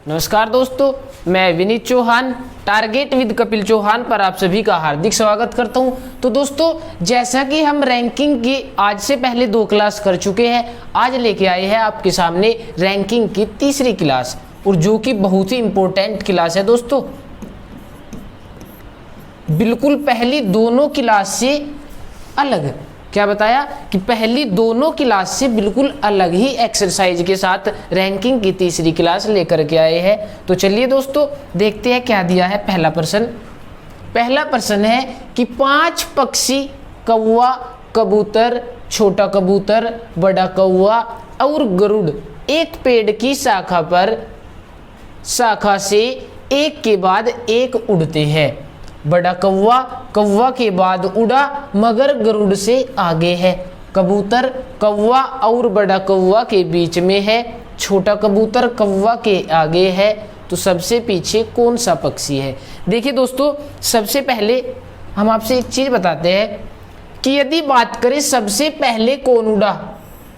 नमस्कार दोस्तों, मैं विनीत चौहान टारगेट विद कपिल चौहान पर आप सभी का हार्दिक स्वागत करता हूं। तो दोस्तों, जैसा कि हम रैंकिंग की आज से पहले 2 क्लास कर चुके हैं, आज लेके आए हैं आपके सामने रैंकिंग की तीसरी क्लास, और जो कि बहुत ही इंपॉर्टेंट क्लास है दोस्तों। बिल्कुल पहली दोनों क्लास से अलग, क्या बताया कि पहली दोनों क्लास से बिल्कुल अलग ही एक्सरसाइज के साथ रैंकिंग की तीसरी क्लास लेकर के आए हैं। तो चलिए दोस्तों, देखते हैं क्या दिया है। पहला प्रश्न है कि 5 पक्षी कौवा, कबूतर, छोटा कबूतर, बड़ा कौवा और गरुड़ एक पेड़ की शाखा से एक के बाद एक उड़ते हैं। बड़ा कौवा कौवा के बाद उड़ा मगर गरुड़ से आगे है। कबूतर कौवा और बड़ा कौवा के बीच में है। छोटा कबूतर कौवा के आगे है। तो सबसे पीछे कौन सा पक्षी है? देखिए दोस्तों, सबसे पहले हम आपसे एक चीज बताते हैं कि यदि बात करें सबसे पहले कौन उड़ा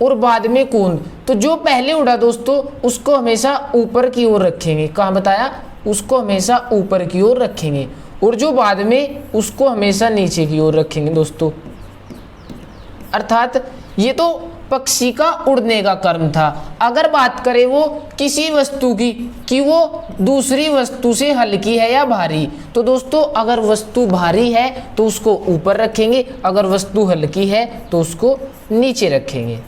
और बाद में कौन, तो जो पहले उड़ा दोस्तों उसको हमेशा ऊपर की ओर रखेंगे। कहाँ बताया? उसको हमेशा ऊपर की ओर रखेंगे, और जो बाद में उसको हमेशा नीचे की ओर रखेंगे दोस्तों। अर्थात ये तो पक्षी का उड़ने का कर्म था। अगर बात करें वो किसी वस्तु की कि वो दूसरी वस्तु से हल्की है या भारी, तो दोस्तों अगर वस्तु भारी है तो उसको ऊपर रखेंगे, अगर वस्तु हल्की है तो उसको नीचे रखेंगे।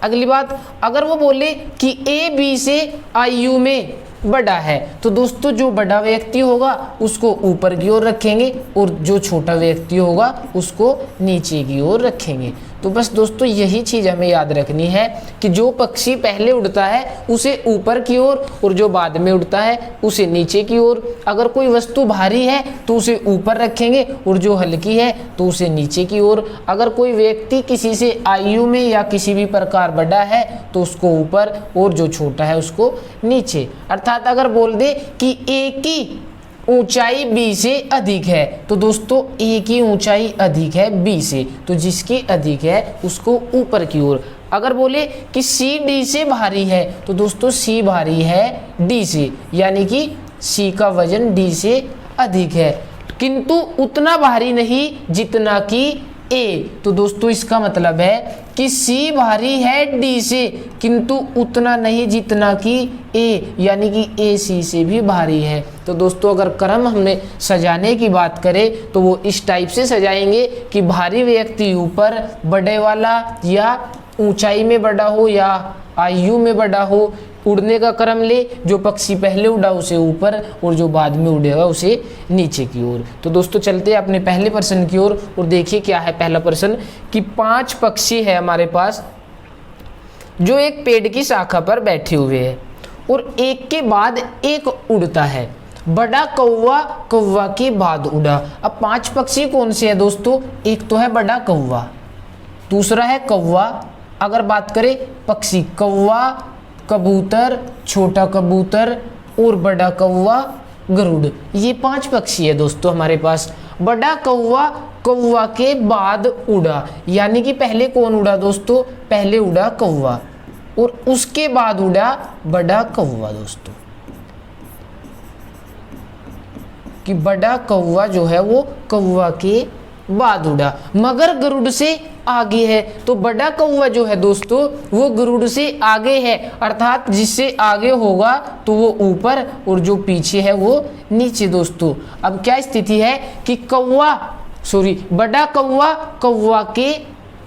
अगली बात, अगर वो बोले कि ए बी से आयु में बड़ा है, तो दोस्तों जो बड़ा व्यक्ति होगा उसको ऊपर की ओर रखेंगे, और जो छोटा व्यक्ति होगा उसको नीचे की ओर रखेंगे। तो बस दोस्तों यही चीज़ हमें याद रखनी है कि जो पक्षी पहले उड़ता है उसे ऊपर की ओर, और जो बाद में उड़ता है उसे नीचे की ओर। अगर कोई वस्तु भारी है तो उसे ऊपर रखेंगे, और जो हल्की है तो उसे नीचे की ओर। अगर कोई व्यक्ति किसी से आयु में या किसी भी प्रकार बड़ा है तो उसको ऊपर, और जो छोटा है उसको नीचे। अर्थात अगर बोल दे कि ए की ऊंचाई बी से अधिक है, तो दोस्तों ए की ऊंचाई अधिक है बी से, तो जिसकी अधिक है उसको ऊपर की ओर। अगर बोले कि सी डी से भारी है, तो दोस्तों सी भारी है डी से, यानी कि सी का वजन डी से अधिक है, किंतु उतना भारी नहीं जितना कि ए। तो दोस्तों इसका मतलब है कि सी भारी है डी से, किंतु उतना नहीं जितना कि ए, यानी कि ए सी से भी भारी है। तो दोस्तों अगर क्रम हमने सजाने की बात करें तो वो इस टाइप से सजाएंगे कि भारी व्यक्ति ऊपर, बड़े वाला या ऊंचाई में बड़ा हो या आयु में बड़ा हो। उड़ने का क्रम ले, जो पक्षी पहले उड़ा उसे ऊपर, और जो बाद में उड़ेगा उसे नीचे की ओर। तो दोस्तों चलते हैं अपने पहले प्रश्न की ओर, और देखिए क्या है पहला प्रश्न कि 5 पक्षी है हमारे पास जो एक पेड़ की शाखा पर बैठे हुए हैं, और एक के बाद एक उड़ता है। बड़ा कौवा कौवा के बाद उड़ा। अब 5 पक्षी कौन से हैं दोस्तों? एक तो है बड़ा कौवा, दूसरा है कौवा। अगर बात करें पक्षी, कौवा, कबूतर, छोटा कबूतर और बड़ा कौवा, गरुड़, ये 5 पक्षी है दोस्तों हमारे पास। बड़ा कौवा कौवा के बाद उड़ा, यानी कि पहले कौन उड़ा दोस्तों? पहले उड़ा कौवा, और उसके बाद उड़ा बड़ा कौवा दोस्तों। कि बड़ा कौवा जो है वो कौवा के बाद उड़ा, मगर गरुड़ से आगे है। तो बड़ा कौवा जो है दोस्तों वो गरुड़ से आगे है, अर्थात जिससे आगे होगा तो वो ऊपर, और जो पीछे है वो नीचे दोस्तों। अब क्या स्थिति है कि बड़ा कौवा कौवा के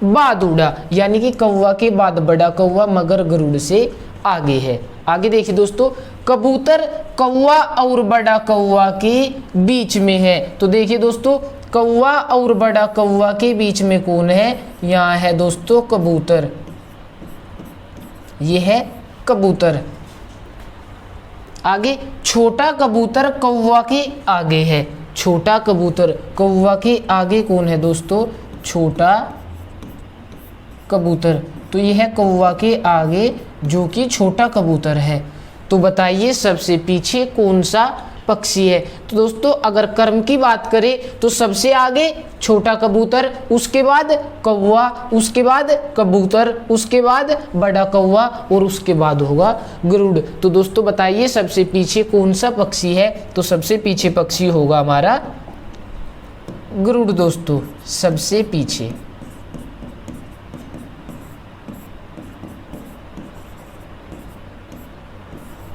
बाद उड़ा, यानी कि कौवा के बाद बड़ा कौवा मगर गरुड़ से आगे है। आगे देखिए दोस्तों, कबूतर कौवा और बड़ा कौवा के बीच में है। तो देखिए दोस्तों, कौवा और बड़ा कौवा के बीच में कौन है? यहाँ है दोस्तों कबूतर, ये है कबूतर। आगे छोटा कबूतर कौवा के आगे है। छोटा कबूतर कौवा के आगे कौन है दोस्तों? छोटा कबूतर। तो यह है कौवा के आगे जो कि छोटा कबूतर है। तो बताइए सबसे पीछे कौन सा पक्षी है। तो दोस्तों अगर क्रम की बात करें तो सबसे आगे छोटा कबूतर, उसके बाद कौवा, उसके बाद कबूतर, उसके बाद बड़ा कौवा और उसके बाद होगा गरुड़। तो दोस्तों बताइए सबसे पीछे कौन सा पक्षी है? तो सबसे पीछे पक्षी होगा हमारा गरुड़ दोस्तों, सबसे पीछे।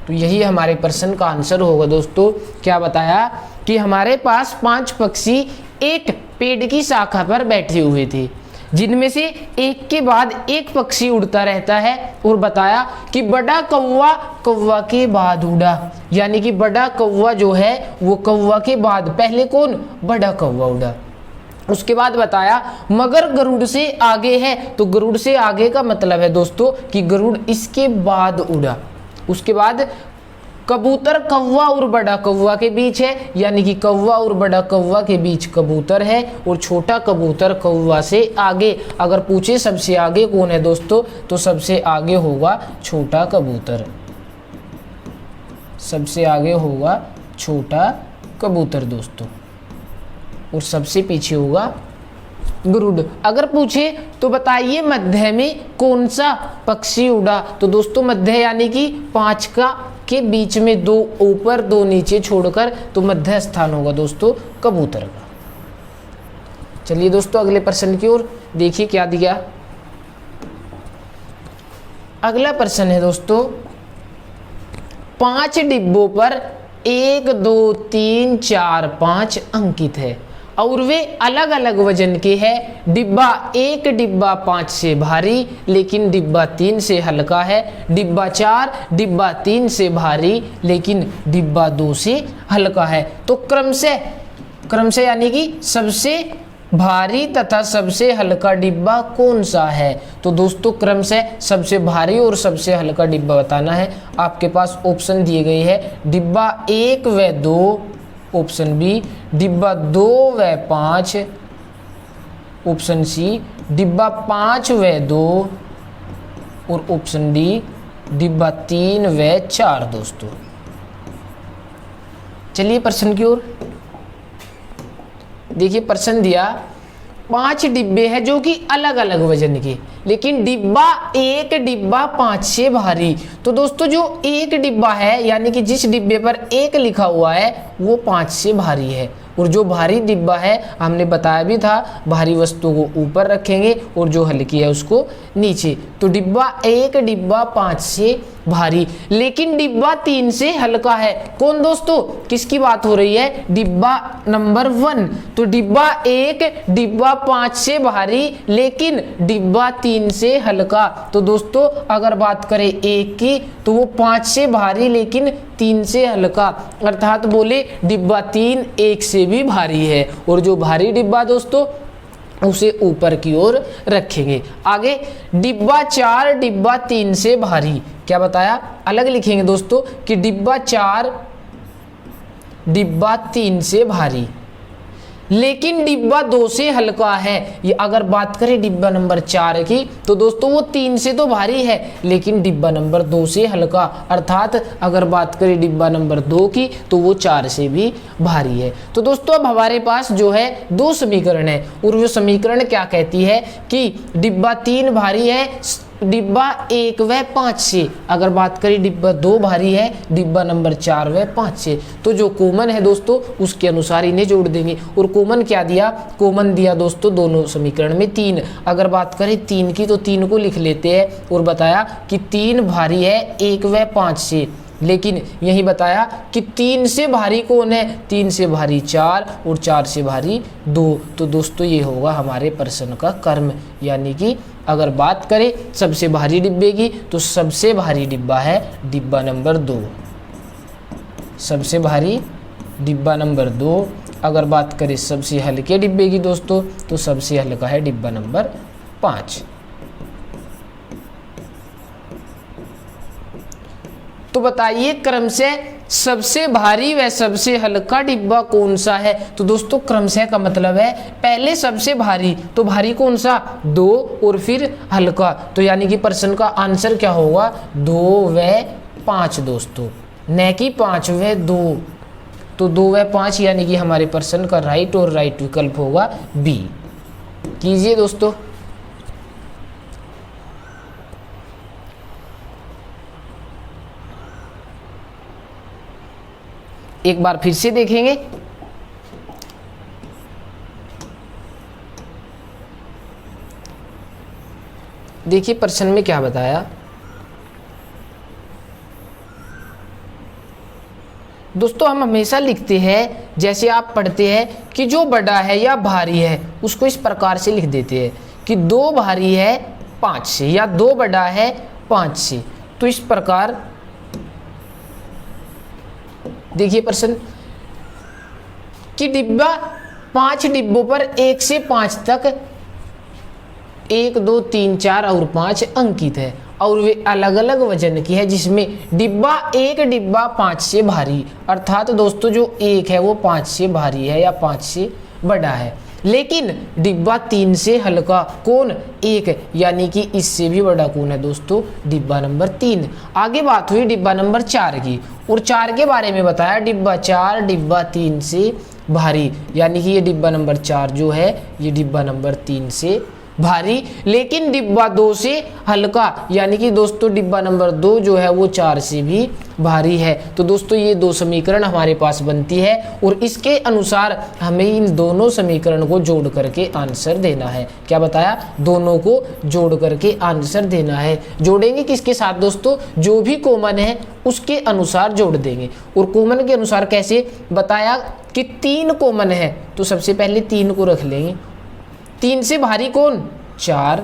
तो यही हमारे प्रश्न का आंसर होगा दोस्तों। क्या बताया कि हमारे पास 5 पक्षी एक पेड़ की शाखा पर बैठे हुए थे, जिनमें से एक के बाद एक पक्षी उड़ता रहता है, और बताया कि बड़ा कौवा कौवा के बाद उड़ा, यानी कि बड़ा कौवा जो है वो कौवा के बाद पहले कौन? बड़ा कौवा उड़ा। उसके बाद बताया मगर गरुड़ से आगे है, तो गरुड़ से आगे का मतलब है दोस्तों कि गरुड़ इसके बाद उड़ा। उसके बाद कबूतर कौवा और बड़ा कौवा के बीच है, यानी कि कौवा और बड़ा कौवा के बीच कबूतर है, और छोटा कबूतर कौवा से आगे। अगर पूछे सबसे आगे कौन है दोस्तों, तो सबसे आगे होगा छोटा कबूतर, सबसे आगे होगा छोटा कबूतर दोस्तों, और सबसे पीछे होगा गरुड़। अगर पूछे तो बताइए मध्य में कौन सा पक्षी उड़ा, तो दोस्तों मध्य यानी कि 5 का के बीच में 2 ऊपर 2 नीचे छोड़कर, तो मध्य स्थान होगा दोस्तों कबूतर का। चलिए दोस्तों अगले प्रश्न की ओर देखिए क्या दिया। अगला प्रश्न है दोस्तों, 5 डिब्बों पर 1 2 3 4 5 अंकित है और वे अलग अलग वजन के हैं। डिब्बा 1 डिब्बा 5 से भारी लेकिन डिब्बा 3 से हल्का है। डिब्बा 4 डिब्बा 3 से भारी लेकिन डिब्बा 2 से हल्का है। तो क्रमशः यानी कि सबसे भारी तथा सबसे हल्का डिब्बा कौन सा है? तो दोस्तों क्रमशः सबसे भारी और सबसे हल्का डिब्बा बताना है। आपके पास ऑप्शन दिए गए हैं, डिब्बा 1 व 2, ऑप्शन बी, डिब्बा 2 व 5, ऑप्शन सी, डिब्बा 5 व 2, और ऑप्शन डी डिब्बा 3 व 4 दोस्तों। चलिए प्रश्न की ओर देखिए। प्रश्न दिया 5 डिब्बे हैं जो कि अलग अलग वजन के, लेकिन डिब्बा 1 डिब्बा 5 से भारी। तो दोस्तों जो 1 डिब्बा है यानी कि जिस डिब्बे पर 1 लिखा हुआ है वो 5 से भारी है, और जो भारी डिब्बा है हमने बताया भी था भारी वस्तु को ऊपर रखेंगे और जो हल्की है उसको नीचे। तो डिब्बा 1 डिब्बा 5 से भारी लेकिन डिब्बा 3 से हल्का है। कौन दोस्तों, किसकी बात हो रही है? डिब्बा नंबर 1। तो डिब्बा 1 डिब्बा 5 से भारी लेकिन डिब्बा 3 से हल्का। तो दोस्तों अगर बात करें 1 की तो वो 5 से भारी लेकिन 3 से हल्का, अर्थात बोले डिब्बा 3 1 से भी भारी है, और जो भारी डिब्बा दोस्तों उसे ऊपर की ओर रखेंगे। आगे डिब्बा 4 डिब्बा 3 से भारी, क्या बताया? अलग लिखेंगे दोस्तों कि डिब्बा 4 डिब्बा 3 से भारी लेकिन डिब्बा 2 से हल्का है। ये अगर बात करें डिब्बा नंबर 4 की तो दोस्तों वो 3 से तो भारी है लेकिन डिब्बा नंबर 2 से हल्का, अर्थात अगर बात करें डिब्बा नंबर 2 की तो वो 4 से भी भारी है। तो दोस्तों अब हमारे पास जो है 2 समीकरण है, और वो समीकरण क्या कहती है कि डिब्बा 3 भारी है डिब्बा 1 व 5 से, अगर बात करें डिब्बा 2 भारी है डिब्बा नंबर 4 व 5 से। तो जो कॉमन है दोस्तों उसके अनुसार इन्हें जोड़ देंगे, और कॉमन क्या दिया? कॉमन दिया दोस्तों दोनों समीकरण में 3। अगर बात करें 3 की तो 3 को लिख लेते हैं, और बताया कि 3 भारी है 1 व 5 से, लेकिन यही बताया कि 3 से भारी कौन है? 3 से भारी 4 और 4 से भारी 2। तो दोस्तों ये होगा हमारे प्रश्न का कर्म, यानी कि अगर बात करें सबसे भारी डिब्बे की तो सबसे भारी डिब्बा है डिब्बा नंबर 2, सबसे भारी डिब्बा नंबर 2। अगर बात करें सबसे हल्के डिब्बे की दोस्तों तो सबसे हल्का है डिब्बा नंबर 5। तो बताइए क्रमशः सबसे भारी व सबसे हल्का डिब्बा कौन सा है? तो दोस्तों क्रमशः का मतलब है पहले सबसे भारी, तो भारी कौन सा? 2 और फिर हल्का, तो यानी कि प्रश्न का आंसर क्या होगा? 2 व 5 दोस्तों, न कि 5 व 2। तो 2 व 5 यानी कि हमारे प्रश्न का राइट और राइट विकल्प होगा बी। कीजिए दोस्तों। एक बार फिर से देखेंगे। देखिए प्रश्न में क्या बताया दोस्तों। हम हमेशा लिखते हैं, जैसे आप पढ़ते हैं कि जो बड़ा है या भारी है उसको इस प्रकार से लिख देते हैं कि 2 भारी है 5 से या 2 बड़ा है 5 से। तो इस प्रकार देखिए प्रश्न कि डिब्बा 5 डिब्बों पर 1 से 5 तक 1 2 3 4 और 5 अंकित है और वे अलग अलग वजन की है, जिसमें एक डिब्बा 5 से भारी, अर्थात दोस्तों जो 1 है वो 5 से भारी है या 5 से बड़ा है, लेकिन डिब्बा 3 से हल्का कौन 1, यानी कि इससे भी बड़ा कौन है दोस्तों डिब्बा नंबर 3। आगे बात हुई डिब्बा नंबर 4 की, और 4 के बारे में बताया डिब्बा 4 डिब्बा 3 से भारी, यानी कि ये डिब्बा नंबर 4 जो है ये डिब्बा नंबर 3 से भारी, लेकिन डिब्बा 2 से हल्का, यानी कि दोस्तों डिब्बा नंबर 2 जो है वो 4 से भी भारी है। तो दोस्तों ये 2 समीकरण हमारे पास बनती है और इसके अनुसार हमें इन दोनों समीकरण को जोड़ करके आंसर देना है। क्या बताया? दोनों को जोड़ करके आंसर देना है। जोड़ेंगे किसके साथ दोस्तों? जो भी कॉमन है उसके अनुसार जोड़ देंगे। और कॉमन के अनुसार कैसे बताया कि 3 कॉमन है, तो सबसे पहले 3 को रख लेंगे। 3 से भारी कौन? 4,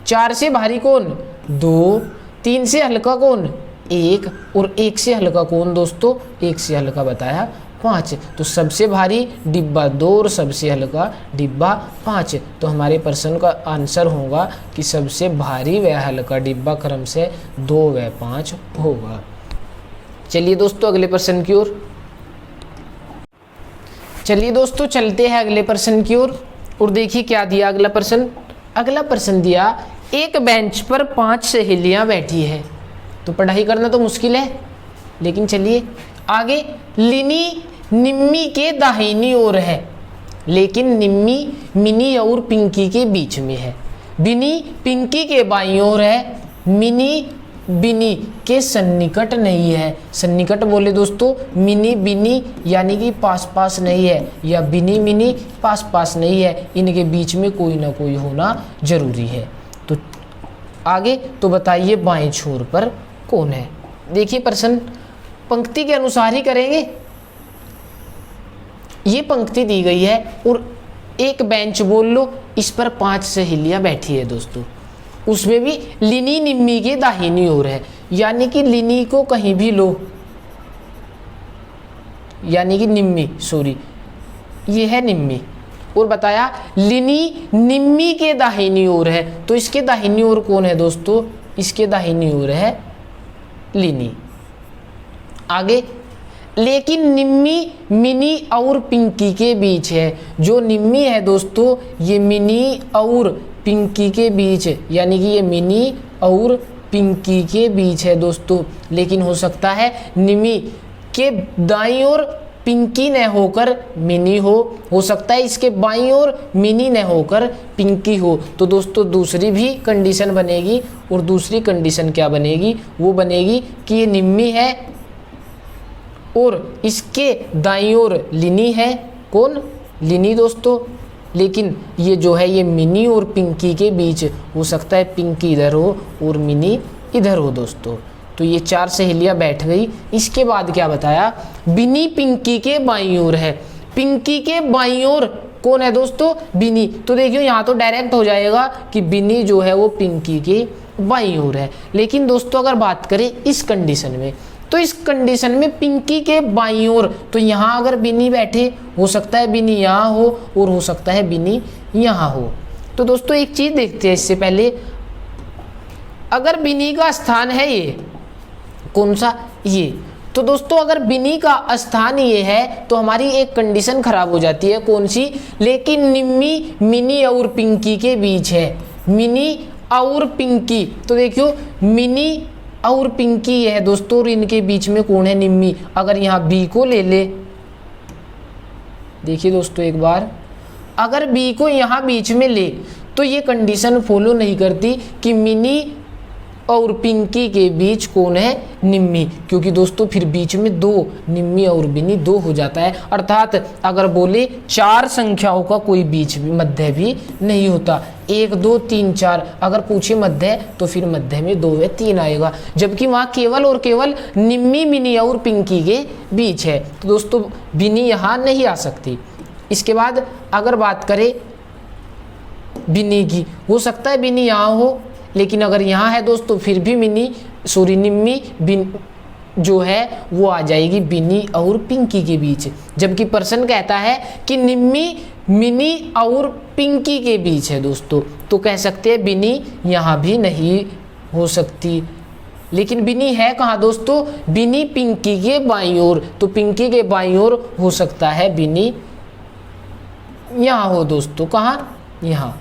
4 से भारी कौन? 2, 3 से हल्का कौन? 1, और 1 से हल्का कौन दोस्तों? 1 से हल्का बताया 5। तो सबसे भारी डिब्बा 2 और सबसे हल्का डिब्बा 5। तो हमारे प्रश्न का आंसर होगा कि सबसे भारी व हल्का डिब्बा क्रम से 2 व 5 होगा। चलिए दोस्तों अगले प्रश्न की ओर। चलिए दोस्तों चलते हैं अगले प्रश्न की ओर। और देखिए क्या दिया अगला प्रश्न। अगला प्रश्न दिया एक बेंच पर 5 सहेलियां बैठी है। तो पढ़ाई करना तो मुश्किल है, लेकिन चलिए आगे। लिनी निम्मी के दाहिनी ओर है, लेकिन निम्मी मिनी और पिंकी के बीच में है। बिनी पिंकी के बाईं ओर है, मिनी बिनी के सन्निकट नहीं है। सन्निकट बोले दोस्तों मिनी बिनी यानी कि पास पास नहीं है, या बिनी मिनी पास पास नहीं है, इनके बीच में कोई ना कोई होना जरूरी है। तो आगे तो बताइए बाएं छोर पर कौन है। देखिए प्रश्न पंक्ति के अनुसार ही करेंगे। ये पंक्ति दी गई है और एक बेंच बोल लो, इस पर 5 सहेलियां बैठी है दोस्तों। उसमें भी लिनी निम्मी के दाहिनी ओर है, यानी कि लिनी को कहीं भी लो, यानी कि निम्मी, सॉरी ये है निम्मी। और बताया लिनी निम्मी के दाहिनी ओर है, तो इसके दाहिनी ओर कौन है दोस्तों? इसके दाहिनी ओर है लिनी। आगे लेकिन निम्मी मिनी और पिंकी के बीच है। जो निम्मी है दोस्तों ये मिनी और पिंकी के बीच, यानी कि ये मिनी और पिंकी के बीच है दोस्तों। लेकिन हो सकता है निम्मी के दाईं ओर पिंकी न होकर मिनी हो सकता है इसके बाईं ओर मिनी न होकर पिंकी हो। तो दोस्तों दूसरी भी कंडीशन बनेगी, और दूसरी कंडीशन क्या बनेगी? वो बनेगी कि ये निम्मी है और इसके दाईं ओर लिनी है। कौन? लिनी दोस्तों। लेकिन ये जो है ये मिनी और पिंकी के बीच हो सकता है पिंकी इधर हो और मिनी इधर हो दोस्तों। तो ये 4 सहेलियां बैठ गई। इसके बाद क्या बताया? बिनी पिंकी के बाईं ओर है। पिंकी के बाईं ओर कौन है दोस्तों? बिनी। तो देखियो यहाँ तो डायरेक्ट हो जाएगा कि बिनी जो है वो पिंकी के बाईं ओर है। लेकिन दोस्तों अगर बात करें इस कंडीशन में, तो इस कंडीशन में पिंकी के बाईं ओर, तो यहाँ अगर बिनी बैठे हो सकता है बिनी यहाँ हो और हो सकता है बिनी यहाँ हो। तो दोस्तों एक चीज देखते हैं इससे पहले, अगर बिनी का स्थान है ये कौन सा? ये, तो दोस्तों अगर बिनी का स्थान ये है तो हमारी एक कंडीशन खराब हो जाती है। कौन सी? लेकिन निम्मी मिनी और पिंकी के बीच है। मिनी और पिंकी, तो देखियो मिनी और पिंकी है दोस्तों, और इनके बीच में कौन है? निम्मी। अगर यहाँ बी को ले ले देखिए दोस्तों एक बार, अगर बी को यहाँ बीच में ले तो ये कंडीशन फॉलो नहीं करती कि मिनी और पिंकी के बीच कौन है, निम्मी, क्योंकि दोस्तों फिर बीच में दो, निम्मी और बिनी दो हो जाता है। अर्थात अगर बोले 4 संख्याओं का कोई बीच भी मध्य भी नहीं होता, 1 2 3 4, अगर पूछे मध्य तो फिर मध्य में 2 या 3 आएगा, जबकि वहाँ केवल और केवल निम्मी, मिनी और पिंकी के बीच है, तो दोस्तों बिनी यहाँ नहीं आ सकती। इसके बाद अगर बात करें बिनी की, हो सकता है बिनी यहाँ हो, लेकिन अगर यहाँ है दोस्तों फिर भी निम्मी बिन जो है वो आ जाएगी बिनी और पिंकी के बीच, जबकि प्रश्न कहता है कि निम्मी मिनी और पिंकी के बीच है दोस्तों, तो कह सकते हैं बिनी यहाँ भी नहीं हो सकती। लेकिन बिनी है कहाँ दोस्तों, बिनी पिंकी के बाईं ओर, तो पिंकी के बाईं ओर हो सकता है बिनी यहाँ हो दोस्तों, कहाँ, यहाँ।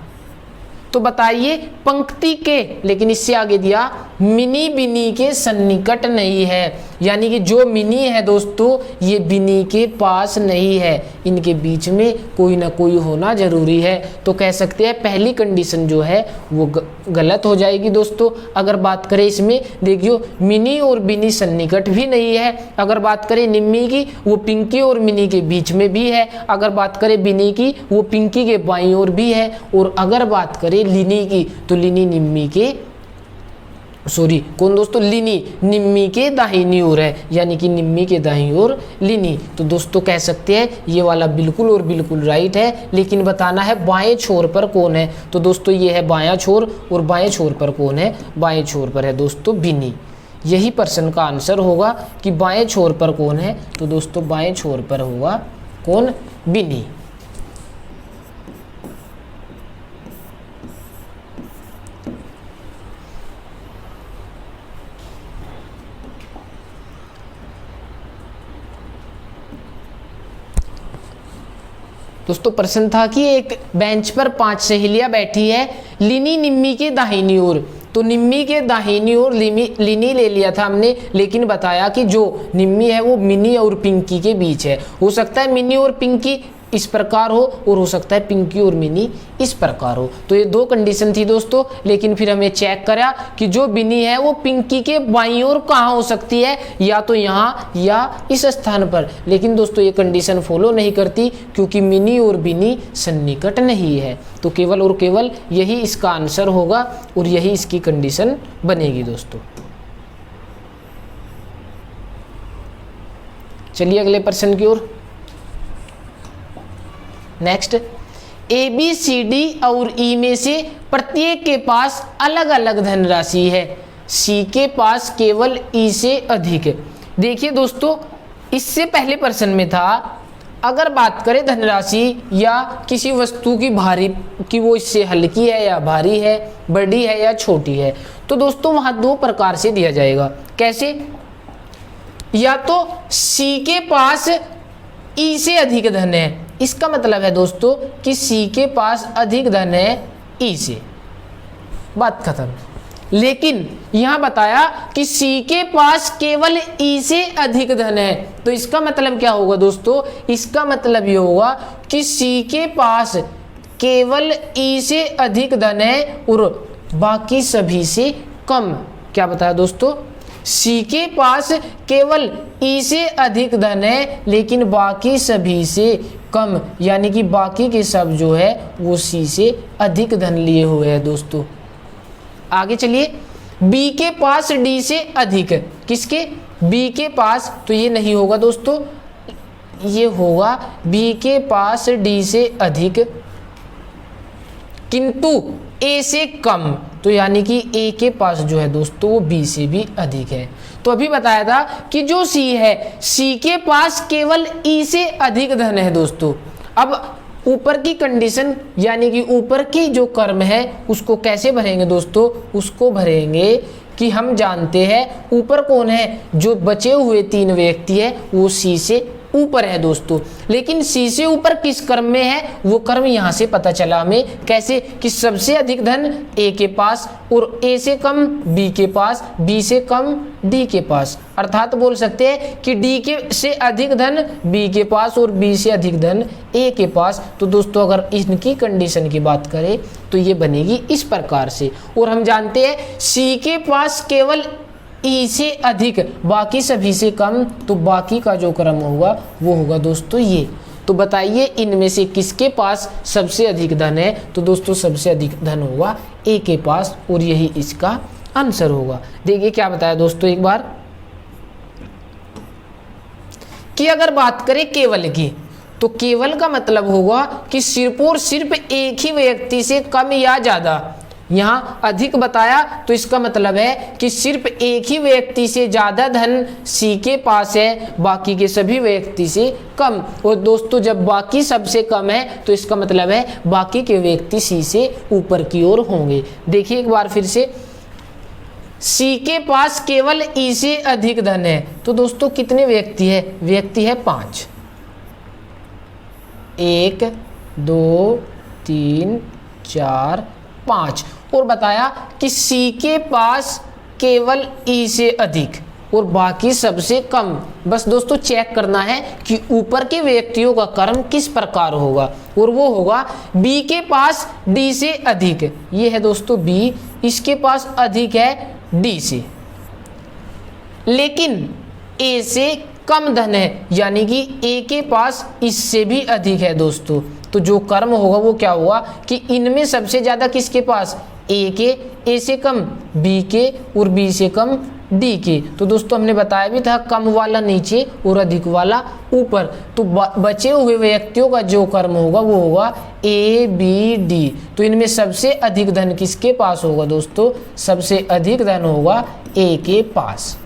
तो बताइए पंक्ति के, लेकिन इससे आगे दिया मिनी बिनी के सन्निकट नहीं है, यानी कि जो मिनी है दोस्तों ये बिनी के पास नहीं है, इनके बीच में कोई ना कोई होना जरूरी है। तो कह सकते हैं पहली कंडीशन जो है वो गलत हो जाएगी दोस्तों। अगर बात करें इसमें देखियो मिनी और बिनी सन्निकट भी नहीं है, अगर बात करें निम्मी की वो पिंकी और मिनी के बीच में भी है, अगर बात करें बिनी की वो पिंकी के बाईं ओर भी है, और अगर बात करें लिनी की तो लिनी निम्मी के कौन दोस्तों, लिनी निम्मी के दाहिनी ओर है, यानी कि निम्मी के दाहिनी ओर लिनी। तो दोस्तों कह सकते हैं ये वाला बिल्कुल और बिल्कुल राइट है, लेकिन बताना है बाएं छोर पर कौन है। तो दोस्तों ये है बायां छोर, और बाएं छोर पर कौन है, बाएं छोर पर है दोस्तों बिनी। यही प्रश्न का आंसर होगा कि बाएं छोर पर कौन है, तो दोस्तों बाएं छोर पर होगा कौन, बिनी। दोस्तों प्रश्न था कि एक बेंच पर 5 सहेलियां बैठी है, लिनी निम्मी के दाहिनी ओर, तो निम्मी के दाहिनी ओर लिनी ले लिया था हमने, लेकिन बताया कि जो निम्मी है वो मिनी और पिंकी के बीच है। हो सकता है मिनी और पिंकी इस प्रकार हो, और हो सकता है पिंकी और मिनी इस प्रकार हो। तो ये 2 कंडीशन थी दोस्तों, लेकिन फिर हमें चेक करा कि जो बिनी है वो पिंकी के बाईं ओर कहाँ हो सकती है, या तो यहाँ या इस स्थान पर। लेकिन दोस्तों ये कंडीशन फॉलो नहीं करती, क्योंकि मिनी और बिनी सन्निकट नहीं है। तो केवल और केवल यही इसका आंसर होगा, और यही इसकी कंडीशन बनेगी दोस्तों। चलिए अगले प्रश्न की ओर। Next, A B C D और ई में से प्रत्येक के पास अलग अलग धनराशि है, सी के पास केवल ई से अधिक। देखिए दोस्तों इससे पहले प्रश्न में था अगर बात करें धनराशि या किसी वस्तु की भारी कि वो इससे हल्की है या भारी है, बड़ी है या छोटी है, तो दोस्तों वहां 2 प्रकार से दिया जाएगा। कैसे, या तो सी के पास ई से अधिक धन है, इसका मतलब है दोस्तों कि सी के पास अधिक धन है ई से, बात खत्म। लेकिन यहां बताया कि सी के पास केवल ई से अधिक धन है, तो इसका मतलब क्या होगा दोस्तों, इसका मतलब ये होगा कि सी के पास केवल ई से अधिक धन है और बाकी सभी से कम। क्या बताया दोस्तों, सी के पास केवल ई से अधिक धन है लेकिन बाकी सभी से कम, यानी कि बाकी के सब जो है वो सी से अधिक धन लिए हुए हैं दोस्तों। आगे चलिए, बी के पास डी से अधिक, किसके, बी के पास, तो ये नहीं होगा दोस्तों, ये होगा बी के पास डी से अधिक किंतु ए से कम, तो यानी कि ए के पास जो है दोस्तों वो बी से भी अधिक है। तो अभी बताया था कि जो सी है, सी के पास केवल ई से अधिक धन है दोस्तों। अब ऊपर की कंडीशन यानी कि ऊपर की जो कर्म है उसको कैसे भरेंगे दोस्तों, उसको भरेंगे कि हम जानते हैं ऊपर कौन है, जो बचे हुए 3 व्यक्ति है वो सी से ऊपर है दोस्तों, लेकिन सी से ऊपर किस क्रम में है वो क्रम यहाँ से पता चला हमें। कैसे कि सबसे अधिक धन ए के पास और ए से कम बी के पास, बी से कम डी के पास, अर्थात बोल सकते हैं कि डी के से अधिक धन बी के पास और बी से अधिक धन ए के पास। तो दोस्तों अगर इनकी कंडीशन की बात करें तो ये बनेगी इस प्रकार से। और हम जानते हैं सी के पास केवल ई से अधिक, बाकी सभी से कम, तो बाकी का जो क्रम होगा वो होगा दोस्तों ये। तो बताइए इनमें से किसके पास सबसे अधिक धन है? तो दोस्तों सबसे अधिक धन होगा ए के पास और यही इसका आंसर होगा। देखिए क्या बताया दोस्तों एक बार कि अगर बात करें केवल की, तो केवल का मतलब होगा कि सिर्फ और सिर्फ एक ही व्यक्ति से कम या ज्यादा। यहाँ अधिक बताया तो इसका मतलब है कि सिर्फ एक ही व्यक्ति से ज्यादा धन सी के पास है, बाकी के सभी व्यक्ति से कम। और दोस्तों जब बाकी सबसे कम है तो इसका मतलब है बाकी के व्यक्ति सी से ऊपर की ओर होंगे। देखिए एक बार फिर से, सी के पास केवल ई से अधिक धन है, तो दोस्तों कितने व्यक्ति है? व्यक्ति है 5, 1 2 3 4 5। और बताया कि सी के पास केवल ई से अधिक और बाकी सबसे कम। बस दोस्तों चेक करना है कि ऊपर के व्यक्तियों का क्रम किस प्रकार होगा, और वो होगा बी के पास डी से अधिक। ये है दोस्तों बी, इसके पास अधिक है डी से, लेकिन ए से कम धन है, यानी कि ए के पास इससे भी अधिक है दोस्तों। तो जो क्रम होगा वो क्या होगा कि इनमें सबसे ज्यादा किसके पास? ए के, ए से कम बी के और बी से कम डी के। तो दोस्तों हमने बताया भी था कम वाला नीचे और अधिक वाला ऊपर। तो बचे हुए व्यक्तियों का जो क्रम होगा वो होगा ए बी डी। तो इनमें सबसे अधिक धन किसके पास होगा दोस्तों? सबसे अधिक धन होगा ए के पास।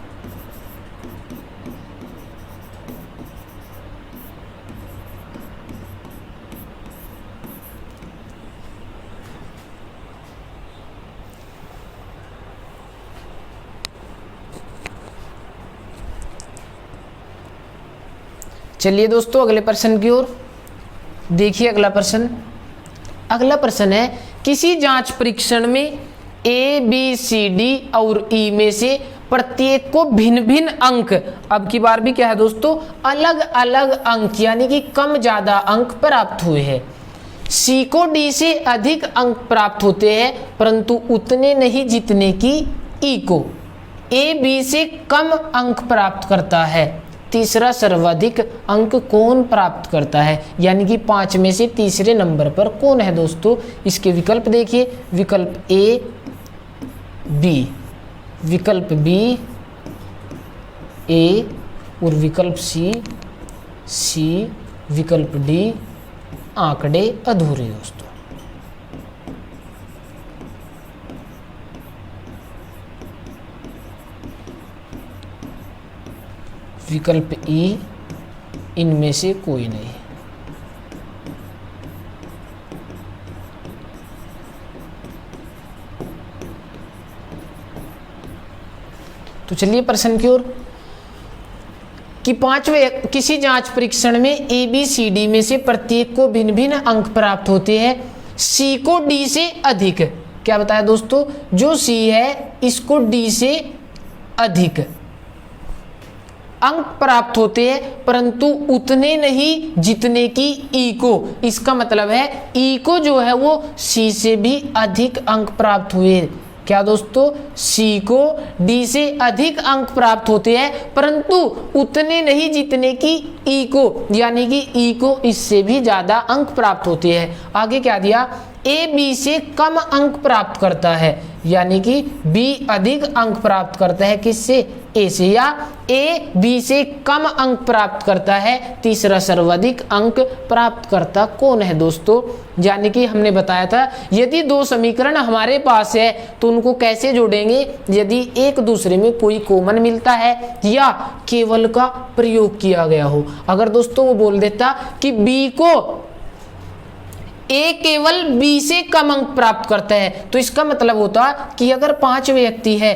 चलिए दोस्तों अगले प्रश्न की ओर देखिए। अगला प्रश्न है किसी जांच परीक्षण में ए बी सी डी और ई में से प्रत्येक को भिन्न भिन्न अंक, अब की बार भी क्या है दोस्तों अलग अलग अंक, यानी कि कम ज्यादा अंक प्राप्त हुए हैं। सी को डी से अधिक अंक प्राप्त होते हैं परंतु उतने नहीं जितने की ई को। ए बी से कम अंक प्राप्त करता है, तीसरा सर्वाधिक अंक कौन प्राप्त करता है? यानी कि 5 में से तीसरे नंबर पर कौन है दोस्तों? इसके विकल्प देखिए, विकल्प ए बी, विकल्प बी ए और विकल्प सी, विकल्प डी आंकड़े अधूरे दोस्तों। विकल्प ई इनमें से कोई नहीं। तो चलिए प्रश्न की ओर कि किसी जांच परीक्षण में ए बी सी डी में से प्रत्येक को भिन्न भिन्न अंक प्राप्त होते हैं, सी को डी से अधिक। क्या बताया दोस्तों? जो सी है इसको डी से अधिक अंक प्राप्त होते हैं परंतु उतने नहीं जितने की ई को। इसका मतलब है ई को जो है वो सी से भी अधिक अंक प्राप्त हुए। क्या दोस्तों? सी को डी से अधिक अंक प्राप्त होते हैं परंतु उतने नहीं जितने की ई को, यानी कि ई को इससे भी ज्यादा अंक प्राप्त होते हैं। आगे क्या दिया? ए बी से कम अंक प्राप्त करता है, यानी कि बी अधिक अंक प्राप्त करता है किससे? ए से, या ए बी से कम अंक प्राप्त करता है, तीसरा सर्वाधिक अंक प्राप्त करता कौन है दोस्तों? यानी कि हमने बताया था यदि दो समीकरण हमारे पास है तो उनको कैसे जोड़ेंगे? यदि एक दूसरे में कोई कॉमन मिलता है या केवल का प्रयोग किया गया हो। अगर दोस्तों वो बोल देता कि बी को ए केवल बी से कम अंक प्राप्त करता है, तो इसका मतलब होता कि अगर 5 व्यक्ति है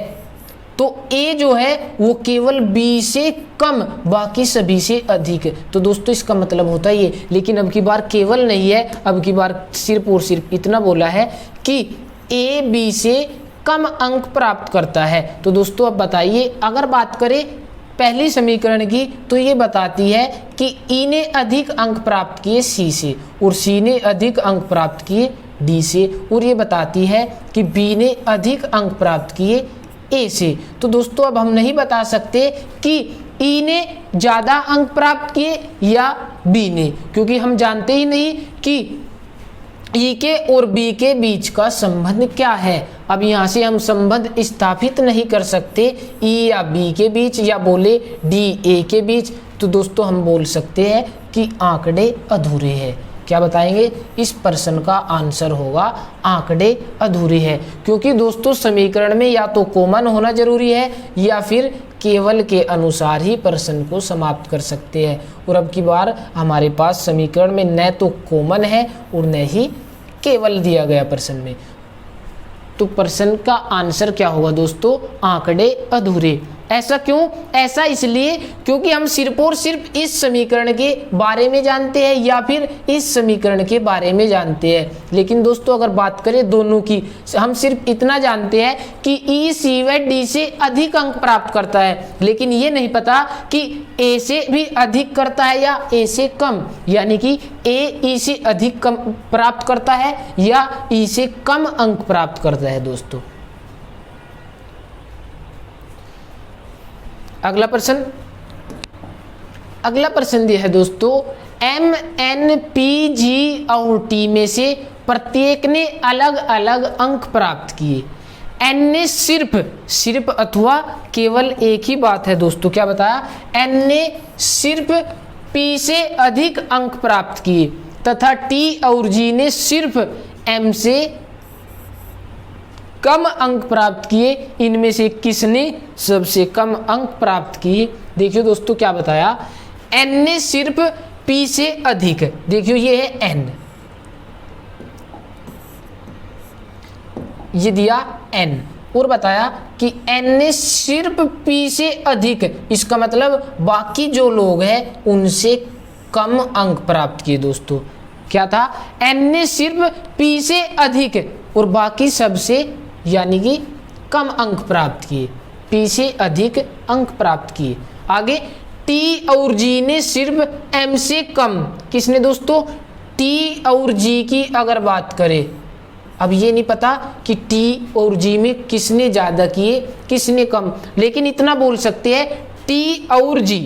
तो ए जो है वो केवल बी से कम, बाकी सभी से अधिक है। तो दोस्तों इसका मतलब होता है ये, लेकिन अब की बार केवल नहीं है, अब की बार सिर्फ और सिर्फ इतना बोला है कि ए बी से कम अंक प्राप्त करता है। तो दोस्तों अब बताइए, अगर बात करें पहली समीकरण की तो ये बताती है कि ई ने अधिक अंक प्राप्त किए सी से और सी ने अधिक अंक प्राप्त किए डी से, और ये बताती है कि बी ने अधिक अंक प्राप्त किए ए से। तो दोस्तों अब हम नहीं बता सकते कि ई ने ज़्यादा अंक प्राप्त किए या बी ने, क्योंकि हम जानते ही नहीं कि ई के और बी के बीच का संबंध क्या है। अब यहाँ से हम संबंध स्थापित नहीं कर सकते ई या बी के बीच या बोले डी ए के बीच। तो दोस्तों हम बोल सकते हैं कि आंकड़े अधूरे हैं। क्या बताएंगे? इस प्रश्न का आंसर होगा आंकड़े अधूरे हैं, क्योंकि दोस्तों समीकरण में या तो कॉमन होना जरूरी है या फिर केवल के अनुसार ही प्रश्न को समाप्त कर सकते हैं। और अब की बार हमारे पास समीकरण में न तो कॉमन है और न ही केवल दिया गया प्रश्न में। तो प्रश्न का आंसर क्या होगा दोस्तों? आंकड़े अधूरे। ऐसा क्यों? ऐसा इसलिए क्योंकि हम सिर्फ और सिर्फ इस समीकरण के बारे में जानते हैं या फिर इस समीकरण के बारे में जानते हैं। लेकिन दोस्तों अगर बात करें दोनों की, हम सिर्फ इतना जानते हैं कि ई सी व डी से अधिक अंक प्राप्त करता है, लेकिन ये नहीं पता कि ए से भी अधिक करता है या ए से कम, यानी कि ए ई से अधिक कम प्राप्त करता है या ई से कम अंक प्राप्त करता है दोस्तों। अगला प्रश्न दिया है दोस्तों, एम एन पी जी और टी में से प्रत्येक ने अलग अलग अंक प्राप्त किए। एन ने सिर्फ अथवा केवल एक ही बात है दोस्तों। क्या बताया? एन ने सिर्फ पी से अधिक अंक प्राप्त किए तथा टी और जी ने सिर्फ एम से कम अंक प्राप्त किए। इनमें से किसने सबसे कम अंक प्राप्त किए? देखियो दोस्तों क्या बताया, एन ने सिर्फ पी से अधिक, देखियो ये है एन, ये दिया एन, और बताया कि एन ने सिर्फ पी से अधिक, इसका मतलब बाकी जो लोग हैं उनसे कम अंक प्राप्त किए दोस्तों। क्या था? एन ने सिर्फ पी से अधिक और बाकी सबसे यानी कि कम अंक प्राप्त किए, पी से अधिक अंक प्राप्त किए। आगे टी और जी ने सिर्फ एम से कम, किसने दोस्तों? टी और जी की अगर बात करें, अब ये नहीं पता कि टी और जी में किसने ज़्यादा किए किसने कम, लेकिन इतना बोल सकते हैं टी और जी,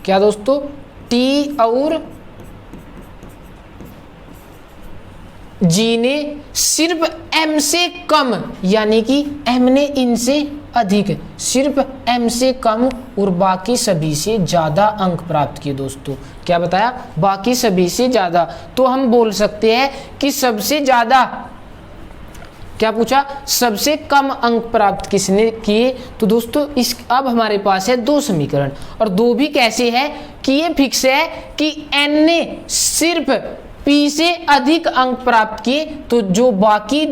क्या दोस्तों? टी और जी ने सिर्फ एम से कम, यानी कि एम ने इनसे अधिक, सिर्फ एम से कम और बाकी सभी से ज़्यादा अंक प्राप्त किए दोस्तों। क्या बताया? बाकी सभी से ज़्यादा। तो हम बोल सकते हैं कि सबसे ज़्यादा, क्या पूछा? सबसे कम अंक प्राप्त किसने किए? तो दोस्तों इस अब हमारे पास है दो समीकरण, और दो भी कैसे है कि ये फिक्स है कि एन ने सिर्फ पी से अधिक अंक प्राप्त किए, तो जो बाकी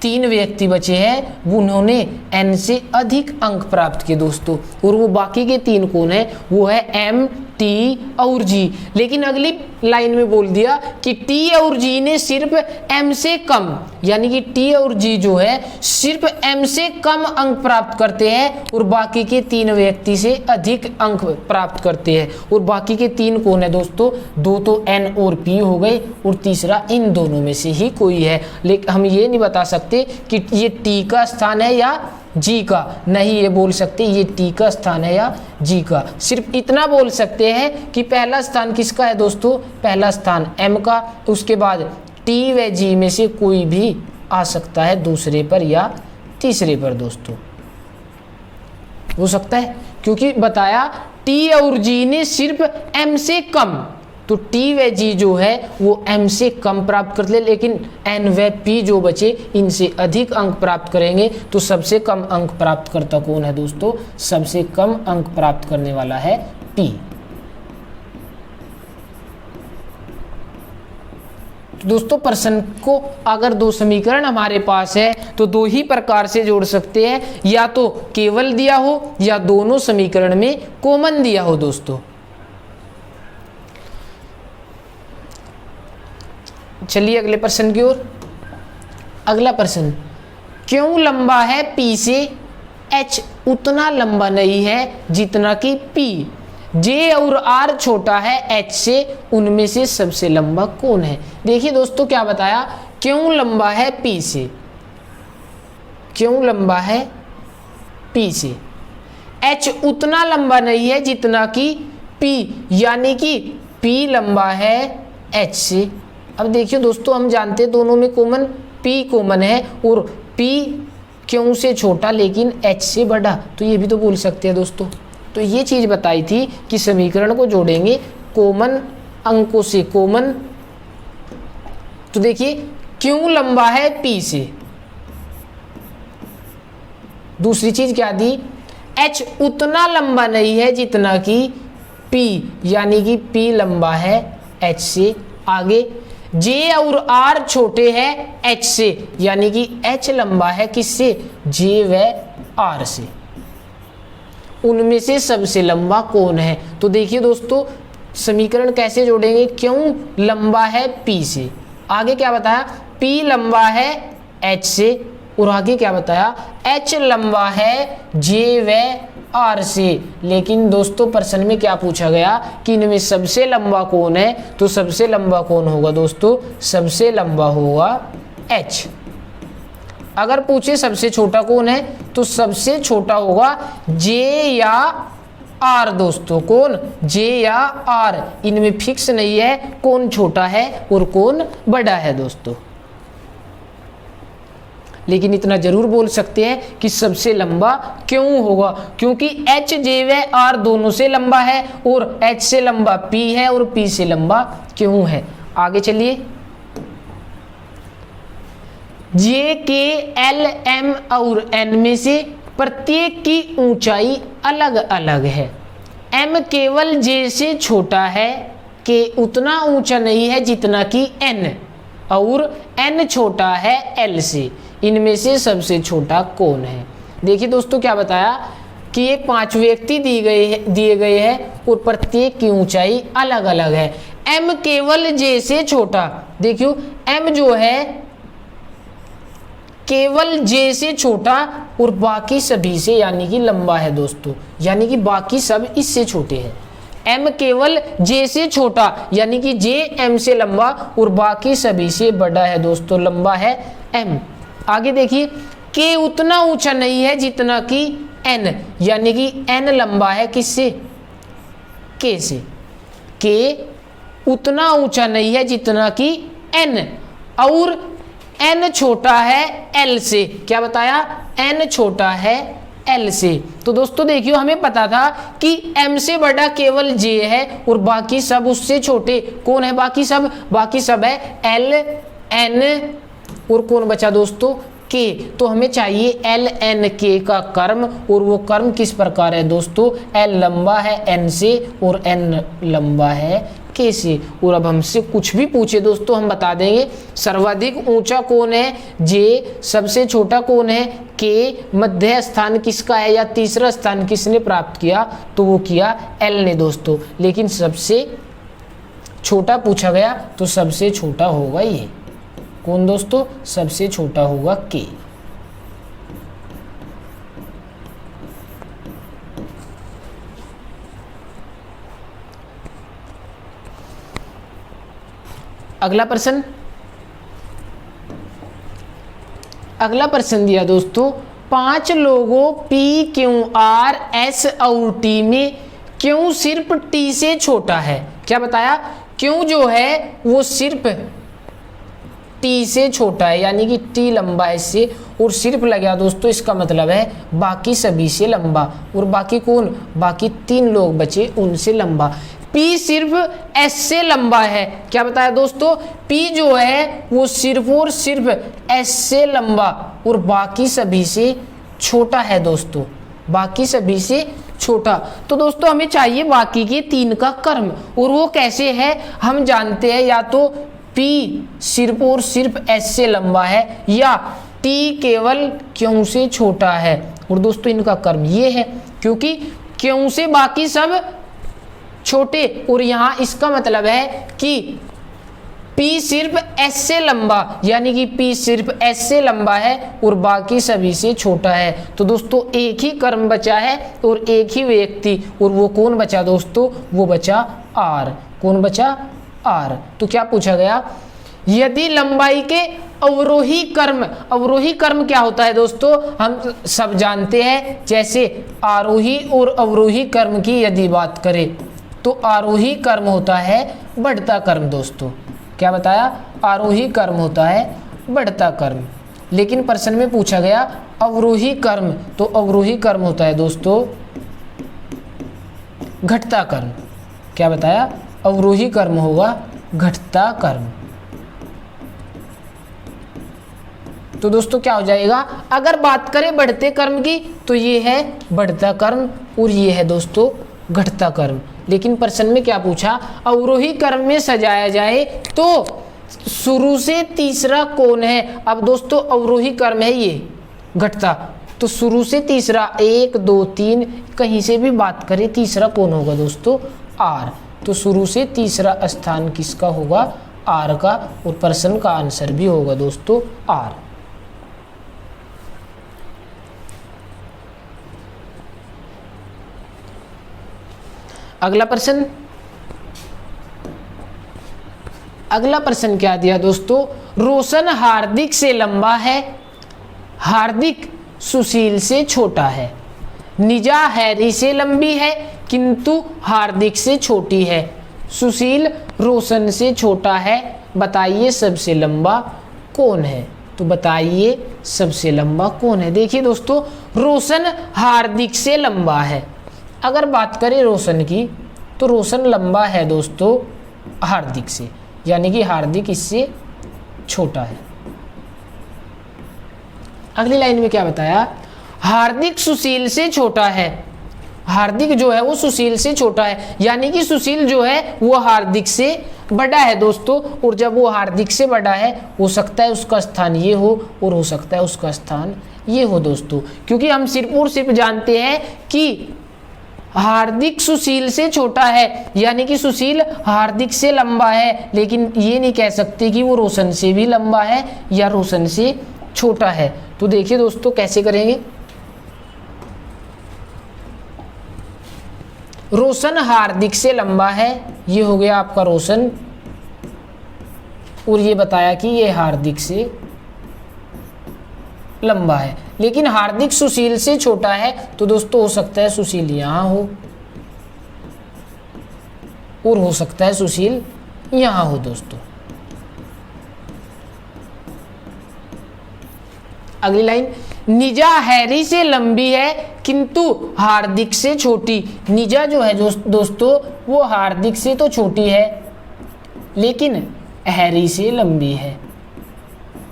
तीन व्यक्ति बचे हैं उन्होंने एन से अधिक अंक प्राप्त किए दोस्तों। और वो बाकी के तीन कौन है? वो है एम, टी और जी। लेकिन अगली लाइन में बोल दिया कि टी और जी ने सिर्फ एम से कम, यानी कि टी और जी जो है सिर्फ एम से कम अंक प्राप्त करते हैं और बाकी के तीन व्यक्ति से अधिक अंक प्राप्त करते हैं। और बाकी के तीन कौन है दोस्तों? दो तो एन और पी हो गए और तीसरा इन दोनों में से ही कोई है। लेकिन हम ये नहीं बता सकते कि ये टी का स्थान है या जी का, नहीं ये बोल सकते ये टी का स्थान है या जी का। सिर्फ इतना बोल सकते हैं कि पहला स्थान किसका है दोस्तों? पहला स्थान एम का, उसके बाद टी व जी में से कोई भी आ सकता है दूसरे पर या तीसरे पर दोस्तों, हो सकता है, क्योंकि बताया टी और जी ने सिर्फ एम से कम, तो टी व जी जो है वो एम से कम प्राप्त कर ले, लेकिन एन व पी जो बचे इनसे अधिक अंक प्राप्त करेंगे। तो सबसे कम अंक प्राप्त करता कौन है दोस्तों? सबसे कम अंक प्राप्त करने वाला है पी। तो दोस्तों प्रश्न को अगर दो समीकरण हमारे पास है तो दो ही प्रकार से जोड़ सकते हैं, या तो केवल दिया हो या दोनों समीकरण में कॉमन दिया हो दोस्तों। चलिए अगले प्रश्न की ओर। अगला प्रश्न, क्यों लंबा है P से H उतना लंबा नहीं है जितना कि P, J और R छोटा है H से, उनमें से सबसे लंबा कौन है। देखिए दोस्तों क्या बताया, क्यों लंबा है P से, क्यों लंबा है P से, H उतना लंबा नहीं है जितना कि P, यानी कि P लंबा है H से। अब देखिए दोस्तों हम जानते हैं दोनों में कॉमन P कॉमन है और P क्यों से छोटा लेकिन H से बड़ा, तो ये भी तो बोल सकते हैं दोस्तों। तो ये चीज़ बताई थी कि समीकरण को जोड़ेंगे कॉमन अंकों से, कॉमन। तो देखिए क्यों लंबा है P से, दूसरी चीज क्या दी, H उतना लंबा नहीं है जितना कि P, यानी कि P लंबा है H से। आगे J और R छोटे हैं H से, यानी कि H लंबा है किससे, J व R से। उनमें से सबसे लंबा कौन है। तो देखिए दोस्तों समीकरण कैसे जोड़ेंगे, क्यों लंबा है P से, आगे क्या बताया P लंबा है H से, और आगे क्या बताया H लंबा है J व R से। लेकिन दोस्तों प्रश्न में क्या पूछा गया कि इनमें सबसे लंबा कौन है, तो सबसे लंबा कौन होगा दोस्तों, सबसे लंबा होगा H। अगर पूछे सबसे छोटा कौन है तो सबसे छोटा होगा J या R दोस्तों, कौन, J या R, इनमें फिक्स नहीं है कौन छोटा है और कौन बड़ा है दोस्तों। लेकिन इतना जरूर बोल सकते हैं कि सबसे लंबा क्यों होगा, क्योंकि H J व R दोनों से लंबा है और H से लंबा P है और P से लंबा क्यों है। आगे चलिए, J के L M और N में से प्रत्येक की ऊंचाई अलग अलग है। M केवल J से छोटा है, K उतना ऊंचा नहीं है जितना कि N, और N छोटा है L से। इनमें से सबसे छोटा कौन है। देखिए दोस्तों क्या बताया कि ये 5 व्यक्ति दिए गए हैं और प्रत्येक की ऊंचाई अलग अलग है। M केवल J से छोटा, देखियो M जो है केवल J से छोटा और बाकी सभी से यानी कि लंबा है दोस्तों, यानी कि बाकी सब इससे छोटे हैं। M केवल J से छोटा यानी कि J M से लंबा और बाकी सभी से बड़ा है दोस्तों, लंबा है M। आगे देखिए, K उतना ऊंचा नहीं है जितना कि N, यानी कि N लंबा है किससे, K से। K उतना ऊंचा नहीं है जितना कि N, और N छोटा है L से। क्या बताया, N छोटा है L से। तो दोस्तों देखियो हमें पता था कि M से बड़ा केवल J है और बाकी सब उससे छोटे कौन है, बाकी सब है L N और कौन बचा दोस्तों, K। तो हमें चाहिए L N K का कर्म, और वो कर्म किस प्रकार है दोस्तों, L लंबा है N से और N लंबा है K से। और अब हमसे कुछ भी पूछे दोस्तों हम बता देंगे। सर्वाधिक ऊंचा कौन है, J, सबसे छोटा कौन है, K, मध्य स्थान किसका है या तीसरा स्थान किसने प्राप्त किया, तो वो किया L ने दोस्तों। लेकिन सबसे छोटा पूछा गया तो सबसे छोटा होगा ये कौन दोस्तों, सबसे छोटा होगा K। अगला प्रश्न दिया दोस्तों, 5 लोगों P Q R S और T में क्यों सिर्फ T से छोटा है। क्या बताया, क्यों जो है वो सिर्फ T से छोटा है, यानी कि T लंबा है इससे, और सिर्फ लगा दोस्तों इसका मतलब है बाकी सभी से लंबा, और बाकी कौन, बाकी 3 लोग बचे उनसे लंबा। P सिर्फ S से लंबा है। क्या बताया दोस्तों, P जो है वो सिर्फ और सिर्फ S से लंबा और बाकी सभी से छोटा है दोस्तों, बाकी सभी से छोटा। तो दोस्तों हमें चाहिए बाकी के 3 का कर्म, और वो कैसे है हम जानते हैं, या तो P सिर्फ और सिर्फ S से लंबा है, या T केवल Q से छोटा है। और दोस्तों इनका कर्म ये है, क्योंकि Q से बाकी सब छोटे, और यहाँ इसका मतलब है कि P सिर्फ S से लंबा, यानी कि P सिर्फ S से लंबा है और बाकी सभी से छोटा है। तो दोस्तों एक ही कर्म बचा है और एक ही व्यक्ति, और वो कौन बचा दोस्तों? वो बचा R। कौन बचा? R। तो क्या पूछा गया? यदि लंबाई के अवरोही कर्म क्या होता है दोस्तों? हम सब जानते हैं। जैसे आरोही और अवरोही कर्म की यदि बात करें तो आरोही कर्म होता है बढ़ता कर्म। दोस्तों क्या बताया? आरोही कर्म होता है बढ़ता कर्म। लेकिन प्रश्न में पूछा गया अवरोही कर्म, तो अवरोही कर्म होता है दोस्तों घटता कर्म। क्या बताया? अवरोही कर्म होगा घटता कर्म। तो दोस्तों क्या हो जाएगा? अगर बात करें बढ़ते कर्म की तो ये है बढ़ता कर्म और ये है दोस्तों घटता कर्म। लेकिन प्रश्न में क्या पूछा? अवरोही कर्म में सजाया जाए तो शुरू से तीसरा कौन है? अब दोस्तों अवरोही कर्म है ये घटता, तो शुरू से तीसरा 1 2 3 कहीं से भी बात करें तीसरा कौन होगा दोस्तों? R। तो शुरू से तीसरा स्थान किसका होगा? R का। और प्रश्न का आंसर भी होगा दोस्तों R। अगला प्रश्न, अगला प्रश्न क्या दिया दोस्तों? रोशन हार्दिक से लंबा है, हार्दिक सुशील से छोटा है। निजा हैरी से लंबी है किंतु हार्दिक से छोटी है। सुशील रोशन से छोटा है, बताइए सबसे लंबा कौन है? तो बताइए सबसे लंबा कौन है? देखिए दोस्तों रोशन हार्दिक से लंबा है। अगर बात करें रोशन की तो रोशन लंबा है दोस्तों हार्दिक से, यानी कि हार्दिक इससे छोटा है। अगली लाइन में क्या बताया? हार्दिक सुशील से छोटा है। हार्दिक जो है वो सुशील से छोटा है, यानी कि सुशील जो है वो हार्दिक से बड़ा है दोस्तों। और जब वो हार्दिक से बड़ा है, हो सकता है उसका स्थान ये हो और हो सकता है उसका स्थान ये हो दोस्तों, क्योंकि हम सिर्फ और सिर्फ जानते हैं कि हार्दिक सुशील से छोटा है, यानी कि सुशील हार्दिक से लंबा है, लेकिन ये नहीं कह सकते कि वो रोशन से भी लंबा है या रोशन से छोटा है। तो देखिए दोस्तों कैसे करेंगे। रोशन हार्दिक से लंबा है, ये हो गया आपका रोशन, और ये बताया कि ये हार्दिक से लंबा है। लेकिन हार्दिक सुशील से छोटा है, तो दोस्तों हो सकता है सुशील यहां हो और हो सकता है सुशील यहां हो दोस्तों। अगली लाइन, निजा हैरी से लंबी है किंतु हार्दिक से छोटी। निजा जो है दोस्तों वो हार्दिक से तो छोटी है लेकिन हैरी से लंबी है।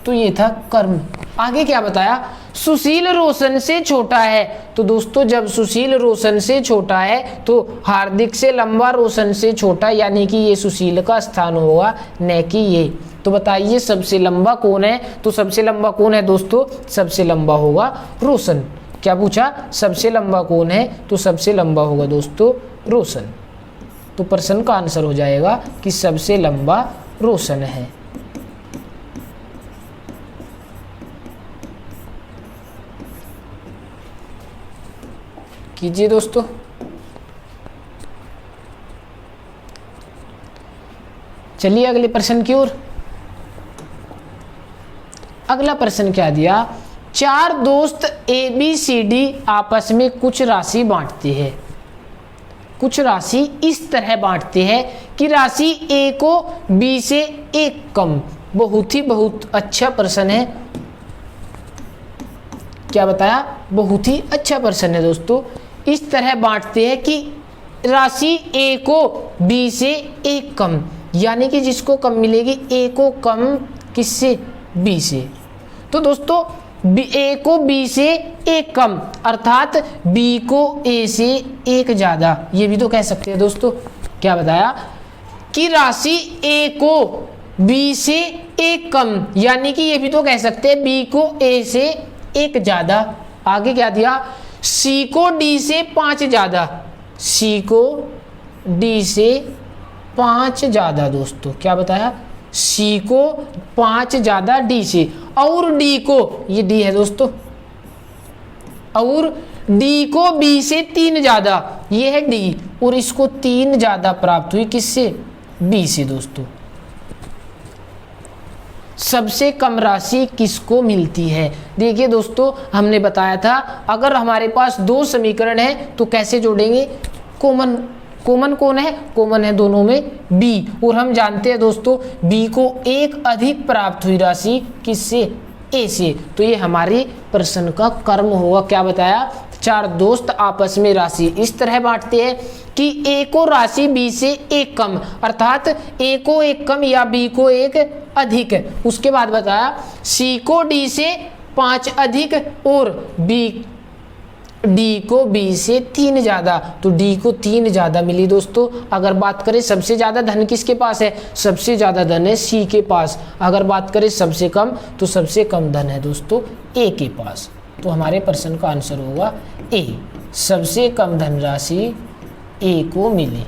तो ये था कर्म। आगे क्या बताया? सुशील रोशन से छोटा है। तो दोस्तों जब सुशील रोशन से छोटा है तो हार्दिक से लंबा रोशन से छोटा, यानी कि ये सुशील का स्थान होगा, न कि ये। तो बताइए सबसे लंबा कौन है? तो सबसे लंबा कौन है दोस्तों? सबसे लंबा होगा रोशन। क्या पूछा? सबसे लंबा कौन है? तो सबसे लंबा होगा दोस्तों रोशन। तो प्रश्न का आंसर हो जाएगा कि सबसे लंबा रोशन है। कीजिए दोस्तों। चलिए अगले प्रश्न की ओर। अगला प्रश्न क्या दिया? 4 दोस्त ABCD आपस में कुछ राशि बांटते हैं। कुछ राशि इस तरह बांटते हैं कि राशि A को B से 1 कम। बहुत अच्छा प्रश्न है। क्या बताया? बहुत ही अच्छा प्रश्न है दोस्तों। इस तरह बांटते हैं कि राशि A को B से 1 कम, यानी कि जिसको कम मिलेगी A को कम किससे? B से। तो दोस्तों A को B से 1 कम अर्थात B को A से 1 ज़्यादा, ये भी तो कह सकते हैं दोस्तों। क्या बताया? कि राशि A को बी से एक कम, यानी कि ये भी तो कह सकते हैं बी को ए से एक ज्यादा। आगे क्या दिया, सी को डी से 5 ज्यादा, सी को डी से 5 ज्यादा। दोस्तों क्या बताया, सी को 5 ज्यादा डी से, और डी को, ये डी है दोस्तों, और डी को बी से 3 ज्यादा, ये है डी, और इसको 3 ज्यादा प्राप्त हुई किससे, बी से। दोस्तों सबसे कम राशि किसको मिलती है। देखिए दोस्तों, हमने बताया था अगर हमारे पास 2 समीकरण है तो कैसे जोड़ेंगे, कॉमन कौन है, कॉमन है दोनों में बी, और हम जानते हैं दोस्तों बी को एक अधिक प्राप्त हुई राशि किससे, ए से। तो ये हमारे प्रश्न का कर्म होगा। क्या बताया, 4 दोस्त आपस में राशि इस तरह बांटते हैं कि ए को राशि बी से एक कम, अर्थात ए को एक कम या बी को एक अधिक। उसके बाद बताया सी को डी से 5 अधिक और डी को बी से 3 ज्यादा, तो डी को 3 ज्यादा मिली। दोस्तों अगर बात करें सबसे ज्यादा धन किसके पास है, सबसे ज्यादा धन है सी के पास। अगर बात करें सबसे कम, तो सबसे कम धन है दोस्तों ए के पास। तो हमारे प्रश्न का आंसर होगा ए, सबसे कम धनराशि ए को मिली।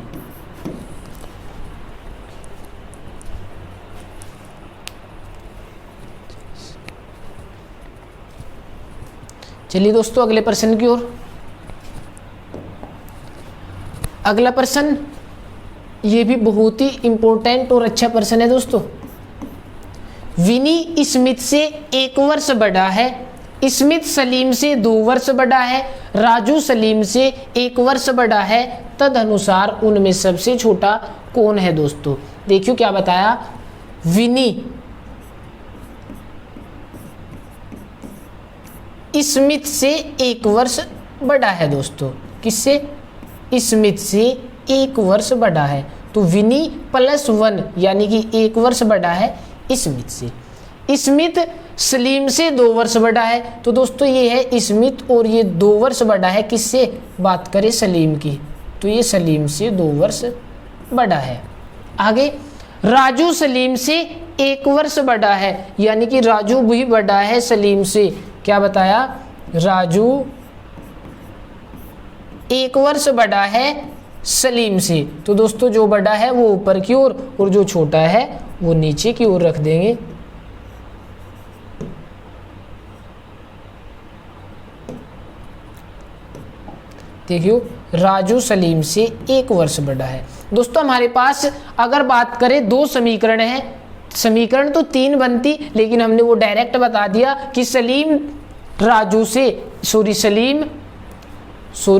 चलिए दोस्तों अगले प्रश्न की ओर। अगला प्रश्न ये भी बहुत ही इंपॉर्टेंट और अच्छा प्रश्न है दोस्तों। विनी स्मिथ से 1 वर्ष बड़ा है, स्मिथ सलीम से 2 वर्ष बड़ा है, राजू सलीम से 1 वर्ष बड़ा है, तदनुसार उनमें सबसे छोटा कौन है। दोस्तों देखियो क्या बताया, विनी स्मिथ से 1 वर्ष बड़ा है। दोस्तों किससे, स्मिथ से 1 वर्ष बड़ा है, तो विनी +1 यानी कि 1 वर्ष बड़ा है स्मिथ से। स्मिथ सलीम से 2 वर्ष बड़ा है, तो दोस्तों ये है स्मिथ और ये 2 वर्ष बड़ा है किससे, बात करें सलीम की, तो ये सलीम से 2 वर्ष बड़ा है। आगे राजू सलीम से 1 वर्ष बड़ा है, यानी कि राजू भी बड़ा है सलीम से। क्या बताया, राजू 1 वर्ष बड़ा है सलीम से, तो दोस्तों जो बड़ा है वो ऊपर की ओर और जो छोटा है वो नीचे की ओर रख देंगे। देखियो राजू सलीम से 1 वर्ष बड़ा है। दोस्तों हमारे पास अगर बात करें 2 समीकरण है, समीकरण तो 3 बनती, लेकिन हमने वो डायरेक्ट बता दिया कि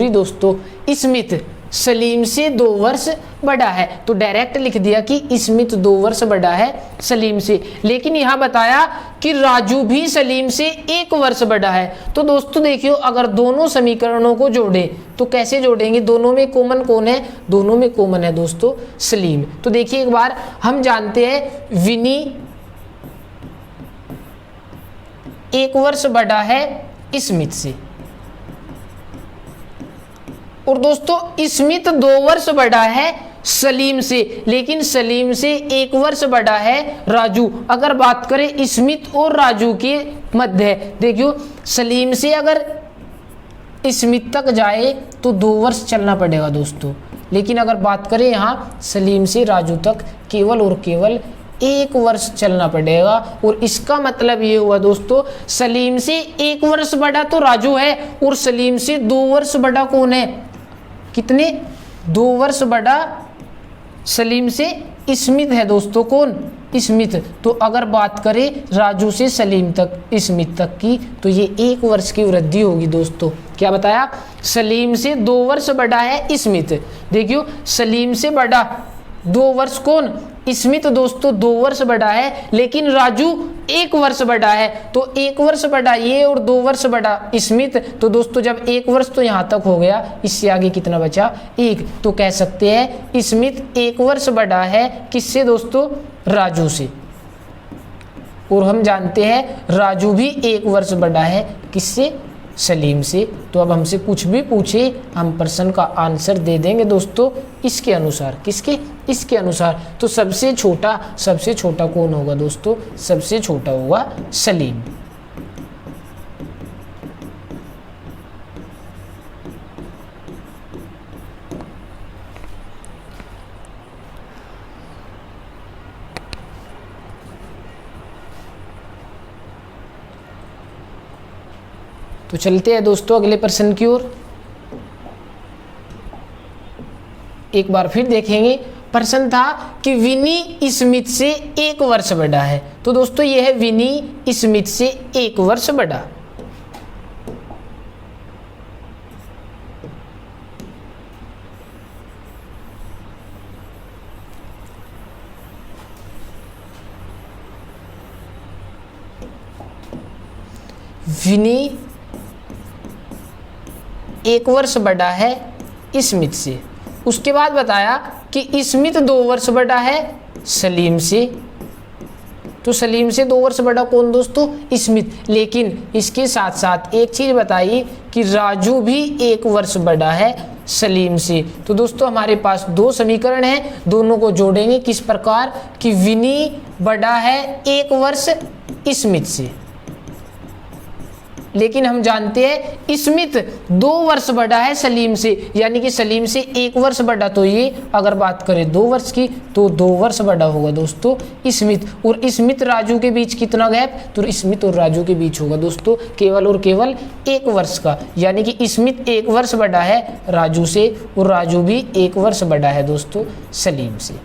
दोस्तों स्मिथ सलीम से 2 वर्ष बड़ा है, तो डायरेक्ट लिख दिया कि स्मिथ 2 वर्ष बड़ा है सलीम से। लेकिन यहाँ बताया कि राजू भी सलीम से 1 वर्ष बड़ा है। तो दोस्तों देखियो अगर दोनों समीकरणों को जोड़े तो कैसे जोड़ेंगे, दोनों में कॉमन कौन है, दोनों में कॉमन है दोस्तों सलीम। तो देखिए एक बार हम जानते हैं विनी 1 वर्ष बड़ा है स्मिथ से, और दोस्तों स्मिथ 2 वर्ष बड़ा है सलीम से, लेकिन सलीम से 1 वर्ष बड़ा है राजू। अगर बात करें स्मिथ और राजू के मध्य, देखियो सलीम से अगर स्मिथ तक जाए तो 2 वर्ष चलना पड़ेगा दोस्तों, लेकिन अगर बात करें यहाँ सलीम से राजू तक केवल और केवल 1 वर्ष चलना पड़ेगा। और इसका मतलब ये हुआ दोस्तों सलीम से 1 वर्ष बड़ा तो राजू है, और सलीम से 2 वर्ष बड़ा कौन है, कितने, 2 वर्ष बड़ा सलीम से स्मिथ है दोस्तों, कौन, स्मिथ। तो अगर बात करें राजू से सलीम तक, स्मिथ तक की, तो ये 1 वर्ष की वृद्धि होगी दोस्तों। क्या बताया, सलीम से 2 वर्ष बड़ा है स्मिथ। देखियो सलीम से बड़ा 2 वर्ष कौन, स्मिथ दोस्तों 2 वर्ष बड़ा है, लेकिन राजू 1 वर्ष बड़ा है। तो 1 वर्ष बड़ा ये और 2 वर्ष बड़ा स्मिथ, तो दोस्तों जब 1 वर्ष तो यहाँ तक हो गया, इससे आगे कितना बचा, 1। तो कह सकते हैं स्मिथ 1 वर्ष बड़ा है किससे दोस्तों, राजू से। और हम जानते हैं राजू भी 1 वर्ष बड़ा है किससे, सलीम से। तो अब हमसे कुछ भी पूछे हम प्रश्न का आंसर दे देंगे दोस्तों इसके अनुसार। किसके? इसके अनुसार। तो सबसे छोटा कौन होगा दोस्तों? सबसे छोटा होगा सलीम। तो चलते हैं दोस्तों अगले प्रश्न की ओर। एक बार फिर देखेंगे। प्रश्न था कि विनी स्मिथ से 1 वर्ष बड़ा है। तो दोस्तों यह है विनी स्मिथ से 1 वर्ष बड़ा। विनी 1 वर्ष बड़ा है स्मिथ से। उसके बाद बताया कि स्मिथ 2 वर्ष बड़ा है सलीम से। तो सलीम से 2 वर्ष बड़ा कौन दोस्तों? स्मिथ। लेकिन इसके साथ साथ एक चीज बताई कि राजू भी 1 वर्ष बड़ा है सलीम से। तो दोस्तों हमारे पास 2 समीकरण हैं, दोनों को जोड़ेंगे किस प्रकार कि विनी बड़ा है 1 वर्ष स्मिथ से। लेकिन हम जानते हैं स्मिथ 2 वर्ष बड़ा है सलीम से, यानी कि सलीम से 1 वर्ष बड़ा। तो ये अगर बात करें 2 वर्ष की तो 2 वर्ष बड़ा होगा दोस्तों स्मिथ। और स्मिथ राजू के बीच कितना गैप? तो स्मिथ और राजू के बीच होगा दोस्तों केवल और केवल 1 वर्ष का, यानी कि स्मिथ 1 वर्ष बड़ा है राजू से और राजू भी 1 वर्ष बड़ा है दोस्तों सलीम से।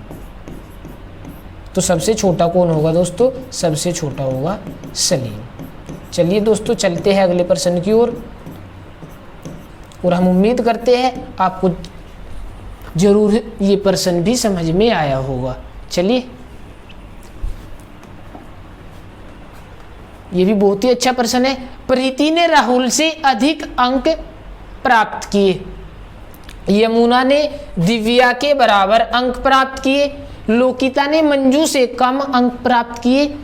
तो सबसे छोटा कौन होगा दोस्तों? सबसे छोटा होगा सलीम। चलिए दोस्तों चलते हैं अगले प्रश्न की ओर और हम उम्मीद करते हैं आपको जरूर ये प्रश्न भी समझ में आया होगा। चलिए, ये भी बहुत ही अच्छा प्रश्न है। प्रीति ने राहुल से अधिक अंक प्राप्त किए, यमुना ने दिव्या के बराबर अंक प्राप्त किए, लोकिता ने मंजू से कम अंक प्राप्त किए,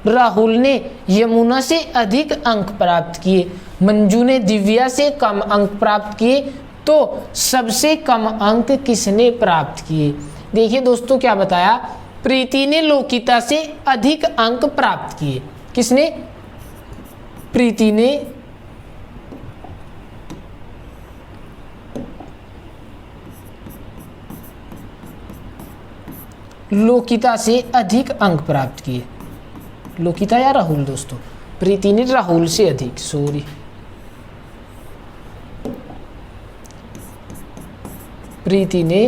राहुल ने यमुना से अधिक अंक प्राप्त किए, मंजू ने दिव्या से कम अंक प्राप्त किए। तो सबसे कम अंक किसने प्राप्त किए? देखिए दोस्तों क्या बताया, प्रीति ने लोकिता से अधिक अंक प्राप्त किए। किसने? प्रीति ने लोकिता से अधिक अंक प्राप्त किए। लोकिता या राहुल दोस्तों? प्रीति ने राहुल से अधिक, सॉरी, प्रीति ने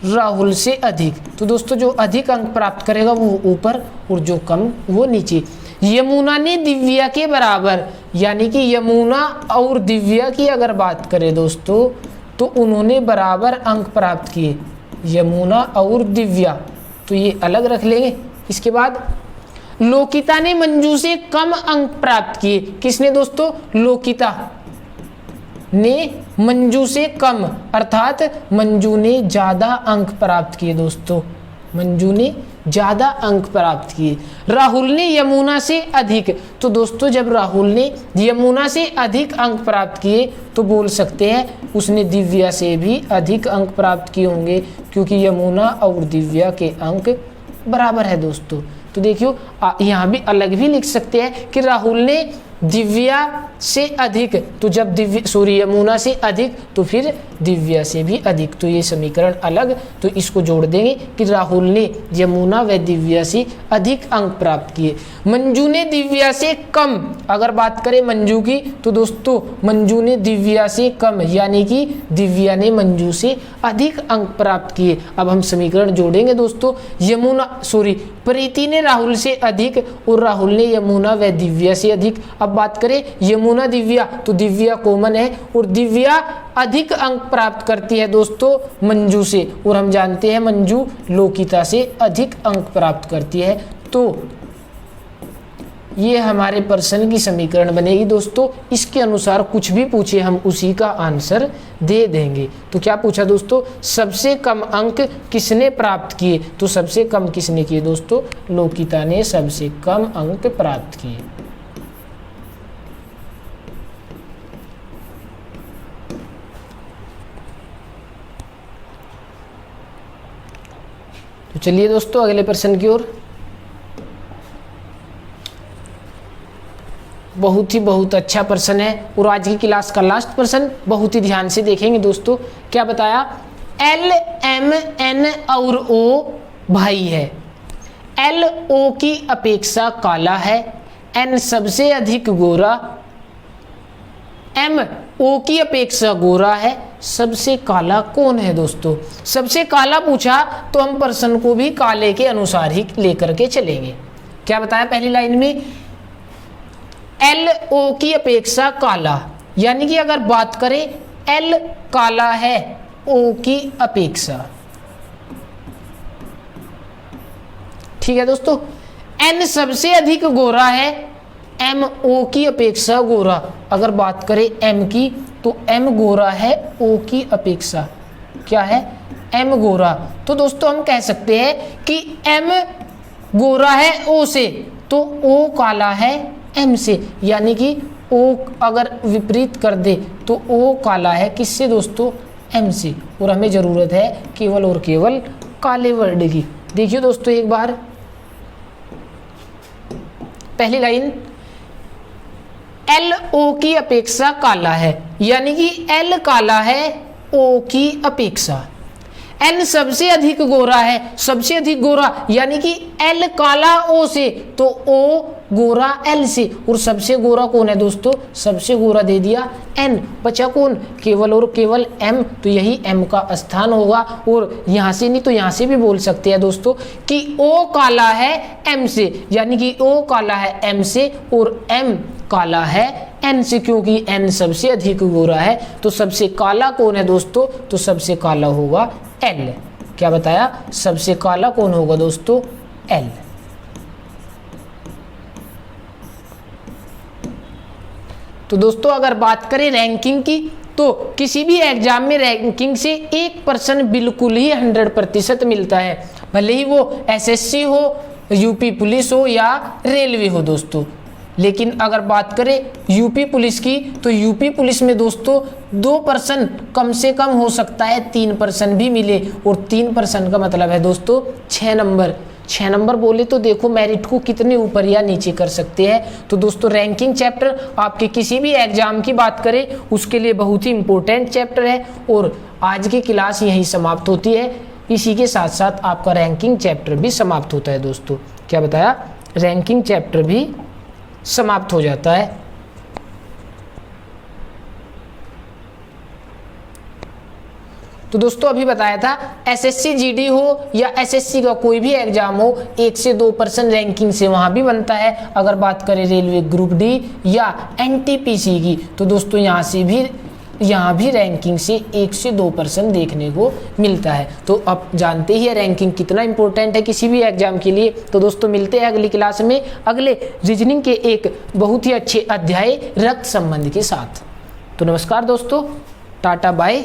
राहुल से अधिक। तो दोस्तों जो अधिक अंक प्राप्त करेगा वो ऊपर और जो कम वो नीचे। यमुना ने दिव्या के बराबर, यानी कि यमुना और दिव्या की अगर बात करें दोस्तों तो उन्होंने बराबर अंक प्राप्त किए, यमुना और दिव्या। तो ये अलग रख लेंगे। इसके बाद लोकिता ने मंजू से कम अंक प्राप्त किए। किसने दोस्तों? लोकिता ने मंजू से कम, अर्थात मंजू ने ज्यादा अंक प्राप्त किए दोस्तों, मंजू ने ज्यादा अंक प्राप्त किए। राहुल ने यमुना से अधिक। तो दोस्तों जब राहुल ने यमुना से अधिक अंक प्राप्त किए तो बोल सकते हैं उसने दिव्या से भी अधिक अंक प्राप्त किए होंगे, क्योंकि यमुना और दिव्या के अंक बराबर है दोस्तों। तो देखियो यहाँ भी अलग भी लिख सकते हैं कि राहुल ने दिव्या से अधिक, तो जब यमुना से अधिक तो फिर दिव्या से भी अधिक। तो ये समीकरण अलग, तो इसको जोड़ देंगे कि राहुल ने यमुना व दिव्या से अधिक अंक प्राप्त किए। मंजू ने दिव्या से कम, अगर बात करें मंजू की तो दोस्तों मंजू ने दिव्या से कम, यानी कि दिव्या ने मंजू से अधिक अंक प्राप्त किए। अब हम समीकरण जोड़ेंगे दोस्तों। प्रीति ने राहुल से अधिक और राहुल ने यमुना व दिव्या से अधिक। अब बात करें यमुना दिव्या तो दिव्या कॉमन है और दिव्या अधिक अंक प्राप्त करती है दोस्तों मंजू से, और हम जानते हैं मंजू लोकिता से अधिक अंक प्राप्त करती है। तो ये हमारे प्रश्न की समीकरण बनेगी दोस्तों। इसके अनुसार कुछ भी पूछे हम उसी का आंसर दे देंगे। तो क्या पूछा दोस्तों? सबसे कम अंक किसने प्राप्त किए? तो सबसे कम किसने किए दोस्तों? लोकिता ने सबसे कम अंक प्राप्त किए। तो चलिए दोस्तों अगले प्रश्न की ओर। बहुत अच्छा प्रश्न है और आज की क्लास का लास्ट प्रश्न बहुत ही ध्यान से देखेंगे दोस्तों। क्या बताया? एल एम एन और ओ भाई है। एल ओ की अपेक्षा काला है, एन सबसे अधिक गोरा, एम ओ की अपेक्षा गोरा है, सबसे काला कौन है दोस्तों? सबसे काला पूछा तो हम प्रश्न को भी काले के अनुसार ही लेकर के चलेंगे। क्या बताया पहली लाइन में? एल ओ की अपेक्षा काला, यानी कि अगर बात करें एल काला है ओ की अपेक्षा। ठीक है दोस्तों। एन सबसे अधिक गोरा है, एम ओ की अपेक्षा गोरा। अगर बात करें एम की तो एम गोरा है ओ की अपेक्षा। क्या है? एम गोरा। तो दोस्तों हम कह सकते हैं कि एम गोरा है ओ से तो ओ काला है एम से, यानी कि ओ अगर विपरीत कर दे तो ओ काला है किससे दोस्तों? एम से। और हमें जरूरत है केवल और केवल काले वर्ड की। देखिए दोस्तों एक बार पहली लाइन, एल ओ की अपेक्षा काला है, यानी कि एल काला है ओ की अपेक्षा। एन सबसे अधिक गोरा है, सबसे अधिक गोरा, यानी कि एल काला ओ से तो ओ गोरा एल से। और सबसे गोरा कौन है दोस्तों? सबसे गोरा दे दिया एन, बचा कौन? केवल और केवल एम। तो यही एम का स्थान होगा। और यहां से नहीं तो यहां से भी बोल सकते हैं दोस्तों कि ओ काला है एम से, यानी कि ओ काला है एम से और एम काला है एन से, क्योंकि एन सबसे अधिक गोरा है। तो सबसे काला कौन है दोस्तों? तो सबसे काला होगा एल। क्या बताया? सबसे काला कौन होगा दोस्तों? एल। तो दोस्तों अगर बात करें रैंकिंग की तो किसी भी एग्जाम में रैंकिंग से 1% बिल्कुल ही 100% मिलता है, भले ही वो एसएससी हो, यूपी पुलिस हो या रेलवे हो दोस्तों। लेकिन अगर बात करें यूपी पुलिस की तो यूपी पुलिस में दोस्तों 2% कम से कम हो सकता है 3% भी मिले। और 3% का मतलब है दोस्तों 6 नंबर। 6 नंबर बोले तो देखो मेरिट को कितने ऊपर या नीचे कर सकते हैं। तो दोस्तों रैंकिंग चैप्टर आपके किसी भी एग्जाम की बात करें उसके लिए बहुत ही इंपॉर्टेंट चैप्टर है। और आज की क्लास यहीं समाप्त होती है। इसी के साथ साथ आपका रैंकिंग चैप्टर भी समाप्त होता है दोस्तों। क्या बताया? रैंकिंग चैप्टर भी समाप्त हो जाता है। तो दोस्तों अभी बताया था एसएससी जीडी हो या एसएससी का कोई भी एग्जाम हो 1 से 2% रैंकिंग से वहां भी बनता है। अगर बात करें रेलवे ग्रुप डी या एनटीपीसी की तो दोस्तों यहाँ भी रैंकिंग से 1 से 2% देखने को मिलता है। तो अब जानते ही है रैंकिंग कितना इंपॉर्टेंट है किसी भी एग्जाम के लिए। तो दोस्तों मिलते हैं अगली क्लास में अगले रीजनिंग के एक बहुत ही अच्छे अध्याय रक्त संबंध के साथ। तो नमस्कार दोस्तों, टाटा बाय।